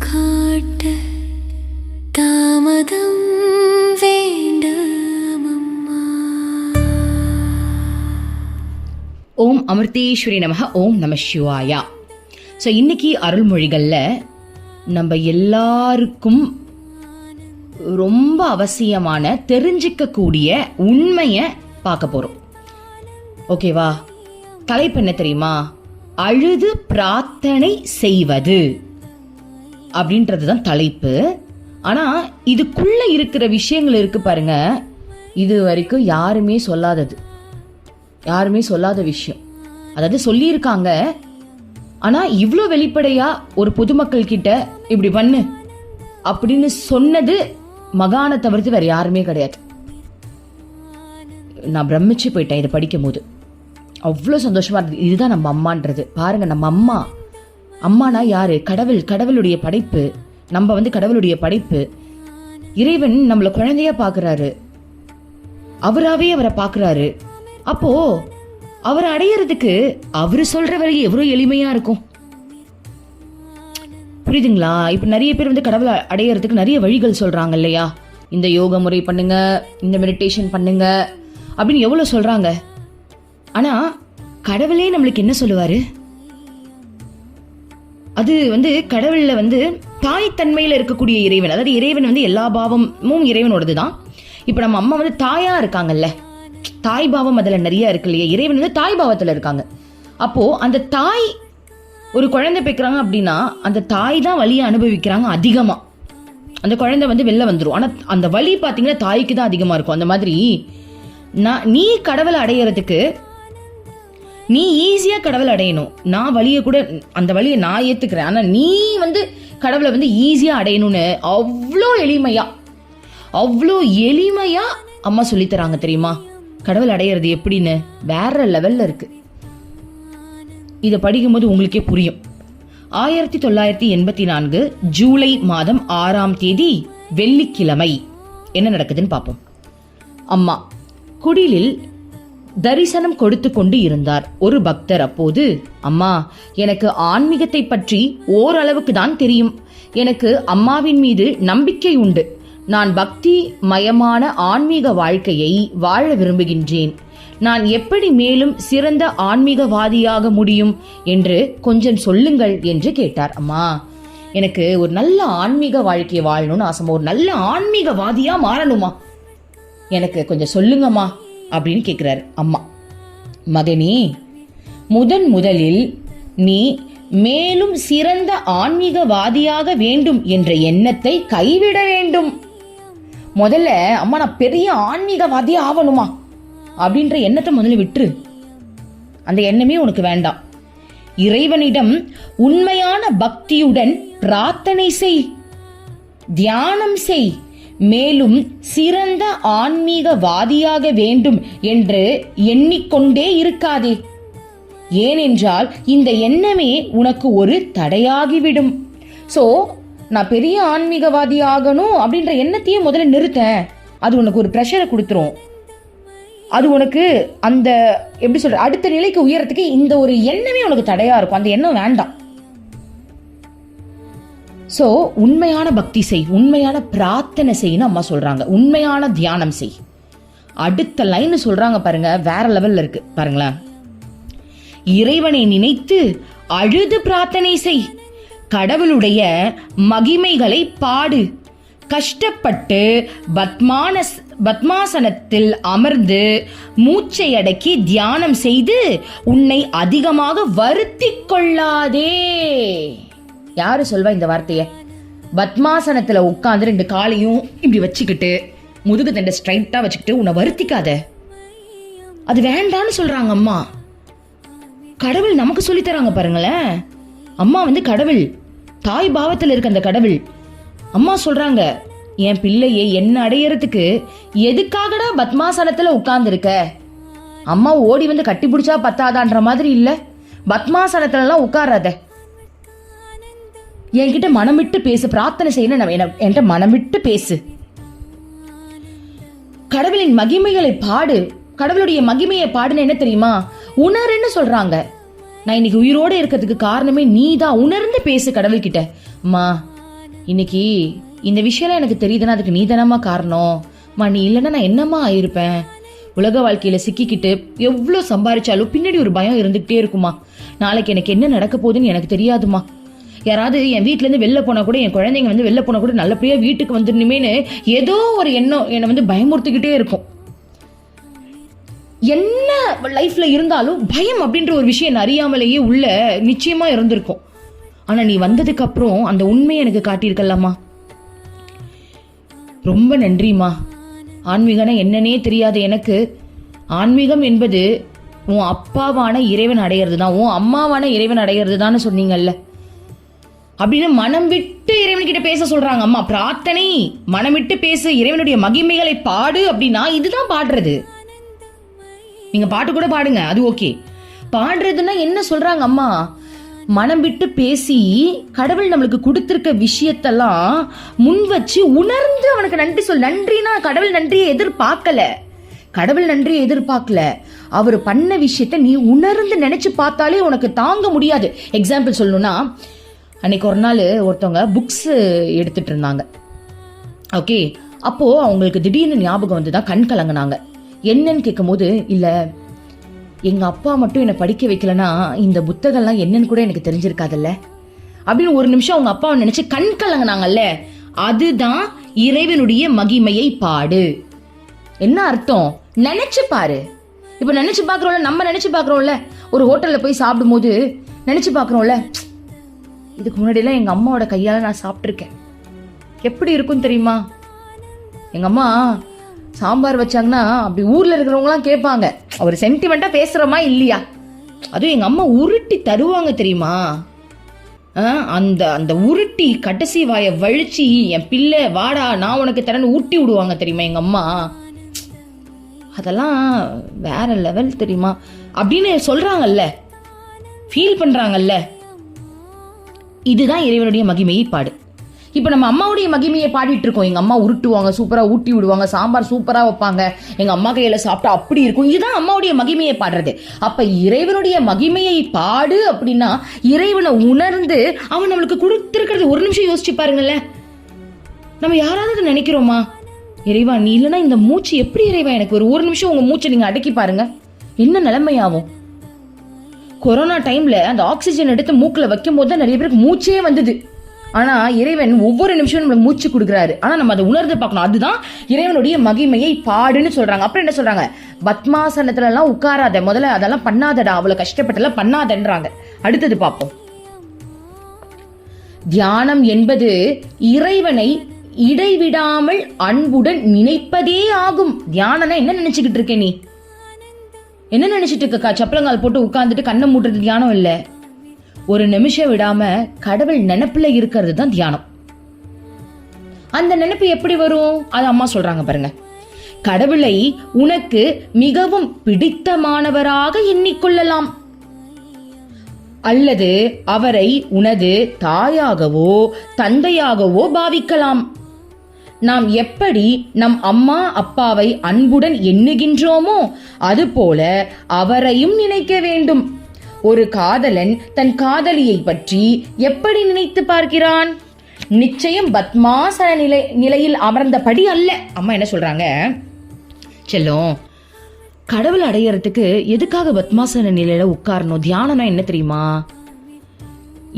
காட்ட தாமதம் வேண்டாமம்மா. ஓம் அமிர்தேஸ்வரி நமக. ஓம் நம சிவாயா. ஸோ இன்னைக்கு அருள்மொழிகளில் நம்ம எல்லாருக்கும் ரொம்ப அவசியமான தெரிஞ்சிக்கக்கூடிய உண்மையை பார்க்க போகிறோம். ஓகேவா? தலைப்பு என்ன தெரியுமா? அழுது பிரார்த்தனை செய்வது அப்படின்றது தான் தலைப்பு. ஆனால் இதுக்குள்ள இருக்கிற விஷயங்கள் இருக்கு பாருங்க, இது வரைக்கும் யாருமே சொல்லாத விஷயம். அதாவது சொல்லியிருக்காங்க, ஆனால் இவ்வளோ வெளிப்படையா ஒரு பொதுமக்கள் கிட்ட இப்படி பண்ணு அப்படின்னு சொன்னது மகானை தவிர்த்து வேற யாருமே கிடையாது. நான் பிரமிச்சு போயிட்டேன் இதை படிக்கும் போது. அவ்வளோ சந்தோஷமா இருந்தது. இதுதான் நம்ம அம்மான்றது. பாருங்க, நம்ம அம்மானா யாரு? கடவுளுடைய படைப்பு. நம்ம கடவுளுடைய படைப்பு. இறைவன் நம்மள குழந்தையா பாக்குறாரு, அவராவே அவரை பாக்குறாரு. அப்போ அவரை அடையறதுக்கு அவரு சொல்ற வழி எவ்வளவு எளிமையா இருக்கும், புரியுதுங்களா? இப்ப நிறைய பேர் கடவுளை அடையறதுக்கு நிறைய வழிகள் சொல்றாங்க இல்லையா? இந்த யோக முறை பண்ணுங்க, இந்த மெடிடேஷன் பண்ணுங்க அப்படின்னு எவ்வளவு சொல்றாங்க. ஆனா கடவுளே நம்மளுக்கு என்ன சொல்லுவாரு? அது கடவுள்ல தாய் தன்மையில இருக்கக்கூடிய இறைவன். அதாவது இறைவன் எல்லா பாவமும் இறைவனோடதுதான். இப்ப நம்ம அம்மா தாயா இருக்காங்கல்ல, தாய் பாவம் அதுல நிறைய இருக்கு இல்லையா? இறைவன் தாய் பாவத்துல இருக்காங்க. அப்போ அந்த தாய் ஒரு குழந்தை பெக்கிறாங்க அப்படின்னா அந்த தாய் தான் வலியை அனுபவிக்கிறாங்க அதிகமா. அந்த குழந்தை வெளில வந்துடும். ஆனா அந்த வலி பாத்தீங்கன்னா தாய்க்கு தான் அதிகமா இருக்கும். அந்த மாதிரி நீ கடவுளை அடையறதுக்கு நீ ஈஸியா கடவுளை அடையணும். நான் வலியை கூட, அந்த வலியை நான் ஏத்துக்கிறேன். ஆனா நீ கடவுளை ஈஸியா அடையணும்னு அவ்வளோ எளிமையா அம்மா சொல்லித்தராங்க தெரியுமா? கடவுள் அடையிறது எப்படின்னு வேற லெவல்ல இருக்கு. இதை படிக்கும்போது உங்களுக்கே புரியும். 1984 ஜூலை மாதம் 6ஆம் தேதி வெள்ளிக்கிழமை என்ன நடக்குதுன்னு பார்ப்போம். அம்மா குடிலில் தரிசனம் கொடுத்து கொண்டு இருந்தார். ஒரு பக்தர் அப்போது, அம்மா, எனக்கு ஆன்மீகத்தை பற்றி ஓரளவுக்கு தான் தெரியும். எனக்கு அம்மாவின் மீது நம்பிக்கை உண்டு. நான் பக்தி மயமான ஆன்மீக வாழ்க்கையை வாழ விரும்புகின்றேன். நான் எப்படி மேலும் சிறந்த ஆன்மீகவாதியாக முடியும் என்று கொஞ்சம் சொல்லுங்கள் என்று கேட்டார். அம்மா, எனக்கு ஒரு நல்ல ஆன்மீக வாழ்க்கையை வாழணும்னு ஆசைமா, ஒரு நல்ல ஆன்மீகவாதியா மாறணுமா, எனக்கு கொஞ்சம் சொல்லுங்கம்மா அப்படின்னு கேட்கிறாரு. அம்மா, மகனே, முதலில் நீ மேலும் சிறந்த ஆன்மீகவாதியாக வேண்டும் என்ற எண்ணத்தை கைவிட வேண்டும். முதல்ல அம்மா, நான் பெரிய ஆன்மீகவாதியா ஆகணுமா அப்படின்ற எண்ணத்தை முதல்ல விட்டுரு. அந்த எண்ணமே உனக்கு வேண்டாம். இறைவனிடம் உண்மையான பக்தியுடன் பிரார்த்தனை செய், தியானம் செய். மேலும் சிறந்த ஆன்மீகவாதியாக வேண்டும் என்று எண்ணிக்கொண்டே இருக்காதே. ஏனென்றால் இந்த எண்ணமே உனக்கு ஒரு தடையாகிவிடும். சோ நான் பெரிய ஆன்மீகவாதி ஆகணும் அப்படின்ற எண்ணத்தையே முதல்ல நிறுத்தேன். அது உனக்கு ஒரு ப்ரெஷரை கொடுத்துரும். அது உனக்கு அந்த எப்படி சொல்ற அடுத்த நிலைக்கு உயரத்துக்கு இந்த ஒரு எண்ணமே உனக்கு தடையா இருக்கும். அந்த எண்ணம் வேண்டாம். சோ உண்மையான பக்தி செய், உண்மையான பிரார்த்தனை செய்யணும் அம்மா சொல்றாங்க. உண்மையான தியானம் செய். அடுத்த லைன் சொல்றாங்க பாருங்க, வேற லெவல்ல இருக்கு பாருங்களேன். இறைவனை நினைத்து அழுது பிரார்த்தனை செய். கடவுளுடைய மகிமைகளை பாடு. கஷ்டப்பட்டு பத்மாசனத்தில் அமர்ந்து மூச்சை அடக்கி தியானம் செய்து உன்னை அதிகமாக வருத்திக் கொள்ளாதே. யாரு சொல்வா இந்த வார்த்தைய? பத்மாசனத்துல உட்கார்ந்து 2 காலையும் இப்படி வச்சுக்கிட்டு முதுகு தண்டை ஸ்ட்ரைட்டா வச்சுக்கிட்டு உன்னை வருத்திக்காத. அது வேண்டான்னு சொல்றாங்க அம்மா. கடவுள் நமக்கு சொல்லித்தராங்க பாருங்களேன். அம்மா கடவுள், தாய் பாவத்தில் இருக்க அந்த கடவுள். அம்மா சொல்றாங்க, என் பிள்ளையை என்ன அடையறதுக்கு எதுக்காகடா பத்மாசனத்துல உட்கார்ந்து இருக்க? அம்மா ஓடி கட்டி பிடிச்சா பத்தாதான்ற மாதிரி இல்ல. பத்மாசனத்துல எல்லாம் உட்காராத. என்கிட்ட மனம் விட்டு பேசு. பிரார்த்தனை செய்யணும், என்கிட்ட மனம் விட்டு பேசு. கடவுளின் மகிமைகளை பாடு. கடவுளுடைய மகிமையை பாடுன்னு என்ன தெரியுமா? உணர்ன்னு சொல்றாங்க. நான் இன்னைக்கு உயிரோட இருக்கிறதுக்கு காரணமே நீதான். உணர்ந்து பேசு கடவுள்கிட்ட. அம்மா, இன்னைக்கு இந்த விஷயம்லாம் எனக்கு தெரியுதுன்னா அதுக்கு நீ தானம்மா காரணம். நீ இல்லைன்னா நான் என்னம்மா ஆயிருப்பேன். உலக வாழ்க்கையில சிக்கிக்கிட்டு எவ்வளோ சம்பாதிச்சாலும் பின்னாடி ஒரு பயம் இருந்துகிட்டே இருக்குமா. நாளைக்கு எனக்கு என்ன நடக்க போகுதுன்னு எனக்கு தெரியாதுமா. யாராவது என் வீட்டிலேருந்து வெளில போனால் கூட, என் குழந்தைங்க வந்து வெளில போனால் கூட நல்லபடியாக வீட்டுக்கு வந்துடணுமேனு ஏதோ ஒரு எண்ணம் என்னை வந்து பயமுறுத்திக்கிட்டே இருக்கும். என்ன லைஃப்ல இருந்தாலும் பயம் அப்படின்ற ஒரு விஷயம் அறியாமலேயே உள்ள நிச்சயமா இருந்திருக்கும். ஆனா நீ வந்ததுக்கு அப்புறம் அந்த உண்மையை எனக்கு காட்டியிருக்கலாமா. ரொம்ப நன்றிமா. ஆன்மீகம்னா என்னன்னே தெரியாது எனக்கு. ஆன்மீகம் என்பது உன் அப்பாவான இறைவன் அடையிறது தான், உன் அம்மாவான இறைவன் அடையிறது தான் சொன்னீங்கல்ல. அப்படின்னு மனம் விட்டு இறைவன்கிட்ட பேச சொல்றாங்க அம்மா. பிரார்த்தனை மனம் விட்டு பேசு, இறைவனுடைய மகிமைகளை பாடு அப்படின்னா இதுதான் பாடுறது. நீங்க பாட்டு கூட பாடுங்க, அது ஓகே. பாடுறதுன்னா என்ன சொல்றாங்க அம்மா, மனம் விட்டு பேசி கடவுள் நம்மளுக்கு கொடுத்திருக்க விஷயத்தெல்லாம் முன் வச்சு உணர்ந்து அவனுக்கு நன்றி சொல். நன்றினா கடவுள் நன்றியை எதிர்பார்க்கல, கடவுள் நன்றியை எதிர்பார்க்கல. அவர் பண்ண விஷயத்த நீ உணர்ந்து நினைச்சு பார்த்தாலே உனக்கு தாங்க முடியாது. எக்ஸாம்பிள் சொல்லணும்னா, அன்னைக்கு ஒரு நாள் ஒருத்தவங்க புக்ஸ் எடுத்துட்டு இருந்தாங்க. ஓகே, அப்போ அவங்களுக்கு திடீர்னு ஞாபகம் வந்துதான் கண் கலங்கினாங்க. என்னன்னு கேட்கும் போது, இல்ல எங்க அப்பா மட்டும் என்னை படிக்க வைக்கலன்னா இந்த புத்தகம்லாம் என்னன்னு கூட எனக்கு தெரிஞ்சிருக்காதுல்ல அப்படின்னு ஒரு நிமிஷம் அவங்க அப்பாவை நினைச்சு கண் கலங்கினாங்கல்ல. அதுதான் இறைவனுடைய மகிமையை பாடு. என்ன அர்த்தம்? நினைச்சு பாரு. இப்ப நினைச்சு பாக்குறோம்ல, நம்ம நினைச்சு பாக்குறோம்ல, ஒரு ஹோட்டல்ல போய் சாப்பிடும் போது நினைச்சு பாக்குறோம்ல, இதுக்கு முன்னாடி எல்லாம் எங்க அம்மாவோட கையால நான் சாப்பிட்டிருக்கேன், எப்படி இருக்கும் தெரியுமா. எங்க அம்மா சாம்பார் வச்சாங்கன்னா அப்படி ஊர்ல இருக்கிறவங்களாம் கேட்பாங்க, ஒரு சென்டிமெண்டா பேசுறோமா இல்லையா. அதுவும் எங்க அம்மா உருட்டி தருவாங்க தெரியுமா. அந்த அந்த உருட்டி கடைசி வாயை வழிச்சு என் பிள்ளை வாடா நான் உனக்கு தரேன்னு ஊட்டி விடுவாங்க தெரியுமா எங்க அம்மா. அதெல்லாம் வேற லெவல் தெரியுமா அப்படின்னு சொல்றாங்கல்ல, ஃபீல் பண்றாங்கல்ல. இதுதான் இறைவனுடைய மகிமையை பாடு. இப்ப நம்ம அம்மாவுடைய மகிமையை பாடிட்டு இருக்கோம். எங்க அம்மா உருட்டுவாங்க, சூப்பரா ஊட்டி விடுவாங்க, சாம்பார் சூப்பரா வைப்பாங்க, எங்க அம்மா கையில சாப்பிட்டா அப்படி இருக்கும். இதுதான் அம்மாவுடைய மகிமையை பாடுறது. அப்ப இறைவனுடைய மகிமையை பாடு அப்படின்னா இறைவனை உணர்ந்து அவன் நம்மளுக்கு கொடுத்திருக்கிறது. ஒரு நிமிஷம் யோசிச்சு பாருங்கல்ல, நம்ம யாராவது நினைக்கிறோமா, இறைவா நீ இல்லைன்னா இந்த மூச்சு எப்படி இறைவா எனக்கு ஒரு நிமிஷம் உங்க மூச்சை நீங்க அடக்கி பாருங்க, என்ன நிலைமையாகும். கொரோனா டைம்ல அந்த ஆக்சிஜன் எடுத்து மூக்குல வைக்கும் போது தான் நிறைய பேருக்கு மூச்சே வந்தது. ஆனா இறைவன் ஒவ்வொரு நிமிஷமும் நம்மளுக்கு மூச்சு கொடுக்குறாரு. ஆனா நம்ம அதை உணர்ந்து பார்க்கணும். அதுதான் இறைவனுடைய மகிமையை பாடுன்னு சொல்றாங்க. அப்புறம் என்ன சொல்றாங்க, பத்மாசனத்துல எல்லாம் உட்காராத, முதல்ல அதெல்லாம் பண்ணாதடா, அவ்வளவு கஷ்டப்பட்டெல்லாம் பண்ணாதன்றாங்க. அடுத்தது பார்ப்போம். தியானம் என்பது இறைவனை இடைவிடாமல் அன்புடன் நினைப்பதே ஆகும். தியானம்னா என்ன நினைச்சுக்கிட்டு இருக்க நீ, என்ன நினைச்சிட்டு இருக்கா? சப்பளங்கால் போட்டு உட்கார்ந்துட்டு கண்ணை மூட்டுறது தியானம் இல்ல. ஒரு நிமிஷம் விடாம கடவுள் நினைப்புல இருக்கிறது தான் தியானம். அந்த நினைப்பு எப்படி வரும், அது அம்மா சொல்றாங்க பாருங்க. கடவுளை உனக்கு மிகவும் பிடித்தமானவராக எண்ணிக்கொள்ளலாம், அல்லது அவரை உனது தாயாகவோ தந்தையாகவோ பாவிக்கலாம். நாம் எப்படி நம் அம்மா அப்பாவை அன்புடன் எண்ணுகின்றோமோ அதுபோல அவரையும் நினைக்க வேண்டும். ஒரு காதலன் தன் காதலியை பற்றி எப்படி நினைத்து பார்க்கிறான்? நிச்சயம் பத்மாசன நிலையில் அமர்ந்தபடி அல்ல. அம்மா என்ன சொல்றாங்க, செல்லும் கடவுள் அடையறதுக்கு எதுக்காக பத்மாசன நிலையில உட்காரணும்? தியானம்னா என்ன தெரியுமா,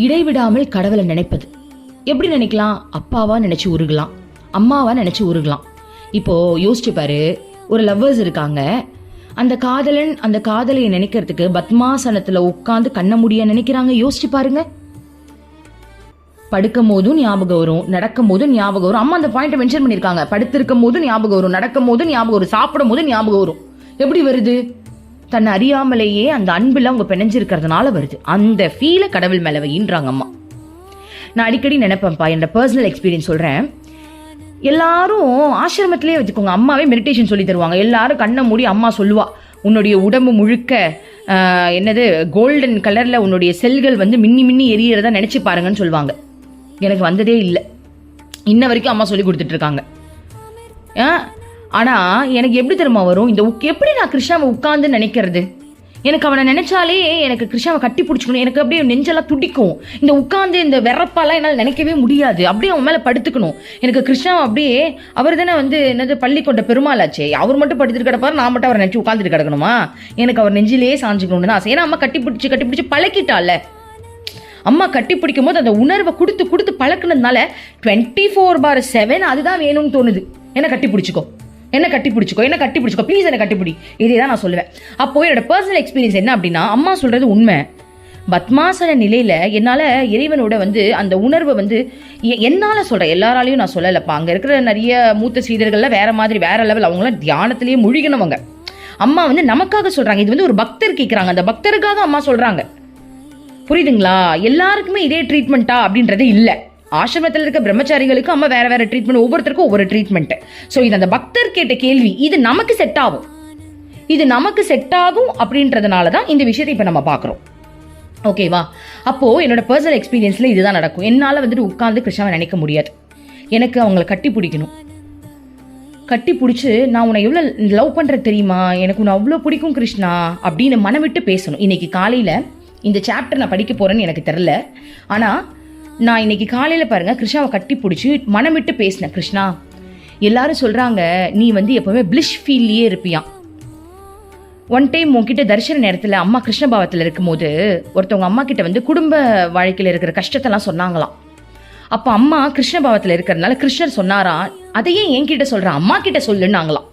இடைவிடாமல் கடவுளை நினைப்பது. எப்படி நினைக்கலாம்? அப்பாவா நினைச்சு உருகலாம், அம்மாவா நினைச்சு உருகலாம். இப்போ யோசிச்சு பாரு, ஒரு லவ்வர்ஸ் இருக்காங்க, அந்த காதலன் அந்த காதலியை நினைக்கிறதுக்கு பத்மாசனத்துல உட்கார்ந்து கண்ண முடிய நினைக்கிறாங்க. யோசிச்சு பாருங்க. படுக்கும் போதும் ஞாபகம் வரும், நடக்கும் போதும் ஞாபகம் வரும். அம்மா அந்த பாயிண்ட் மென்ஷன் பண்ணிருக்காங்க. படுத்திருக்கும் போது ஞாபகம் வரும், நடக்கும் போது ஞாபகம் வரும், சாப்பிடும் போது ஞாபகம் வரும். எப்படி வருது? தன்னை அறியாமலேயே அந்த அன்புல அவங்க பிணைஞ்சிருக்கிறதுனால வருது. அந்த ஃபீல கடவுள் மேல வைன்றாங்க அம்மா. நான் அடிக்கடி நினைப்பேன்ப்பா, என்னோட பர்சனல் எக்ஸ்பீரியன்ஸ் சொல்றேன். எல்லாரும் ஆசிரமத்திலே வச்சுக்கோங்க, அம்மாவே மெடிடேஷன் சொல்லி தருவாங்க. எல்லாரும் கண்ணை மூடி அம்மா சொல்லுவா, உன்னுடைய உடம்பு முழுக்க என்னது கோல்டன் கலர்ல உன்னுடைய செல்கள் வந்து மின்னி மின்னி எரியறதா நினைச்சு பாருங்கன்னு சொல்லுவாங்க. எனக்கு வந்ததே இல்லை, இன்ன வரைக்கும் அம்மா சொல்லி கொடுத்துட்டு இருக்காங்க. ஆனா எனக்கு எப்படி தெரியுமா வரும், இந்த எப்படி நான் கிருஷ்ணாவை உட்கார்ந்து நினைக்கிறது, எனக்கு அவனை நினைச்சாலே எனக்கு கிருஷ்ணாவை கட்டி பிடிச்சிக்கணும், எனக்கு அப்படியே நெஞ்செல்லாம் துடிக்கும். இந்த உட்காந்து இந்த வெறப்பாலாம் என்னால் நினைக்கவே முடியாது. அப்படியே அவன் மேலே படுத்துக்கணும். எனக்கு கிருஷ்ணாவை அப்படியே, அவர் தானே வந்து என்னது பள்ளி கொண்ட பெருமாளாச்சே, அவர் மட்டும் படுத்துட்டு கிடப்பாரு, நான் மட்டும் அவரை நினச்சி உட்காந்துட்டு கிடக்கணுமா? எனக்கு அவர் நெஞ்சிலே சாஞ்சிக்கணும்னு தான் ஆசை. ஏன்னா அம்மா கட்டி பிடிச்சி பழக்கிட்டால. அம்மா கட்டி பிடிக்கும் போது அந்த உணர்வை கொடுத்து கொடுத்து பழக்கினதுனால 24/7 அதுதான் வேணும்னு தோணுது. என்ன கட்டி பிடிச்சிக்கோ, என்ன கட்டி பிடிச்சிக்கோ ப்ளீஸ், என்ன கட்டிப்பிடி. இதே தான் நான் சொல்லுவேன். அப்போ என்னோட பர்சனல் எக்ஸ்பீரியன்ஸ் என்ன அப்படின்னா, அம்மா சொல்றது உண்மை. பத்மாசன நிலையில என்னால் இறைவனோட வந்து அந்த உணர்வை வந்து என்னால் சொல்கிறேன், எல்லாராலையும் நான் சொல்லலைப்பா. அங்கே இருக்கிற நிறைய மூத்த சீடர்கள்லாம் வேற மாதிரி வேற லெவல், அவங்களாம் தியானத்திலேயே முழுகினவங்க. அம்மா வந்து நமக்காக சொல்றாங்க. இது வந்து ஒரு பக்தர் கேட்குறாங்க, அந்த பக்தருக்காக அம்மா சொல்றாங்க. புரியுதுங்களா? எல்லாருக்குமே இதே ட்ரீட்மெண்ட்டா அப்படின்றது இல்லை. ஆசிரமத்தில் இருக்க பிரம்மச்சாரிகளுக்கு அம்மா வேற வேற ட்ரீட்மெண்ட், ஒவ்வொருத்தருக்கும் ஒவ்வொரு ட்ரீட்மெண்ட். ஸோ இது அந்த பக்தர் கேட்ட கேள்வி, இது நமக்கு செட் ஆகும், இது நமக்கு செட் ஆகும் அப்படின்றதுனால தான் இந்த விஷயத்தை இப்போ நம்ம பார்க்குறோம். ஓகேவா? அப்போ என்னோட பர்சனல் எக்ஸ்பீரியன்ஸ்ல இதுதான் நடக்கும். என்னால் வந்துட்டு உட்காந்து கிருஷ்ணாவை நினைக்க முடியாது. எனக்கு அவங்கள கட்டி பிடிக்கணும். கட்டி பிடிச்சி நான் உன்னை எவ்வளோ லவ் பண்ணுறது தெரியுமா, எனக்கு உன்னை அவ்வளோ பிடிக்கும் கிருஷ்ணா அப்படின்னு மனம் விட்டு பேசணும். இன்னைக்கு காலையில் இந்த சாப்டர் நான் படிக்க போறேன்னு எனக்கு தெரில, ஆனால் நான் இன்னைக்கு காலையில் பாருங்க கிருஷ்ணாவை கட்டி பிடிச்சி மனம் விட்டு பேசினேன். கிருஷ்ணா, எல்லாரும் சொல்றாங்க நீ வந்து எப்பவுமே பிளிஷ் ஃபீல்லையே இருப்பியான். ஒன் டைம் உன்கிட்ட தரிசன நேரத்தில் அம்மா கிருஷ்ண பாவத்தில் இருக்கும்போது ஒருத்தவங்க அம்மா கிட்ட வந்து குடும்ப வாழ்க்கையில் இருக்கிற கஷ்டத்தெல்லாம் சொன்னாங்களாம். அப்போ அம்மா கிருஷ்ண பாவத்தில் இருக்கிறதுனால கிருஷ்ணர் சொன்னாராம், அதையே என்கிட்ட சொல்கிறான், அம்மா கிட்ட சொல்லுன்னாங்களாம்.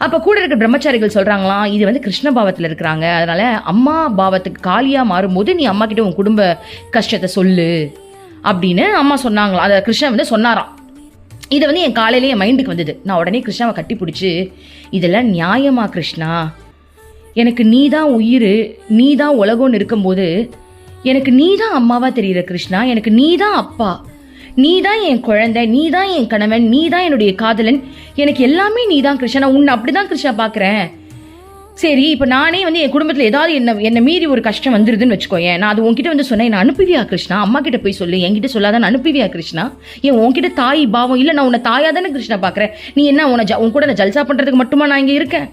அப்போ கூட இருக்கிற பிரம்மச்சாரிகள் சொல்கிறாங்களாம், இது வந்து கிருஷ்ண பாவத்தில் இருக்கிறாங்க, அதனால அம்மா பாவத்துக்கு காலியாக மாறும்போது நீ அம்மா கிட்ட உன் குடும்ப கஷ்டத்தை சொல்லு அப்படின்னு அம்மா சொன்னாங்களாம். அதை கிருஷ்ணன் வந்து சொன்னாராம். இதை வந்து என் காலையிலே என் மைண்டுக்கு வந்தது. நான் உடனே கிருஷ்ணாவை கட்டி பிடிச்சி, இதெல்லாம் நியாயமா கிருஷ்ணா, எனக்கு நீ தான் உயிர், நீ தான் உலகம்னு இருக்கும்போது எனக்கு நீ தான் அம்மாவா தெரியுற கிருஷ்ணா, எனக்கு நீ தான் அப்பா, நீ தான் என் குழந்தை, நீ தான் என் கணவன், நீ தான் என்னுடைய காதலன், எனக்கு எல்லாமே நீ தான் கிருஷ்ணா, நான் உன்னை அப்படிதான் கிருஷ்ணா பார்க்குறேன். சரி, இப்போ நானே வந்து என் குடும்பத்தில் ஏதாவது என்னை மீறி ஒரு கஷ்டம் வந்துருதுன்னு வச்சுக்கோயேன், நான் அது உன்கிட்ட வந்து சொன்னேன், நான் அனுப்புவியா கிருஷ்ணா, அம்மா கிட்ட போய் சொல்லு, என்கிட்ட சொல்லாதான் அனுப்புவியா கிருஷ்ணா, ஏன் உன்கிட்ட தாய் பாவம் இல்லை, நான் உன்னை தாயா தானே கிருஷ்ணா பார்க்குறேன், நீ என்ன உன் கூட நான் ஜல்சா பண்ணுறதுக்கு மட்டுமா நான் இங்கே இருக்கேன்?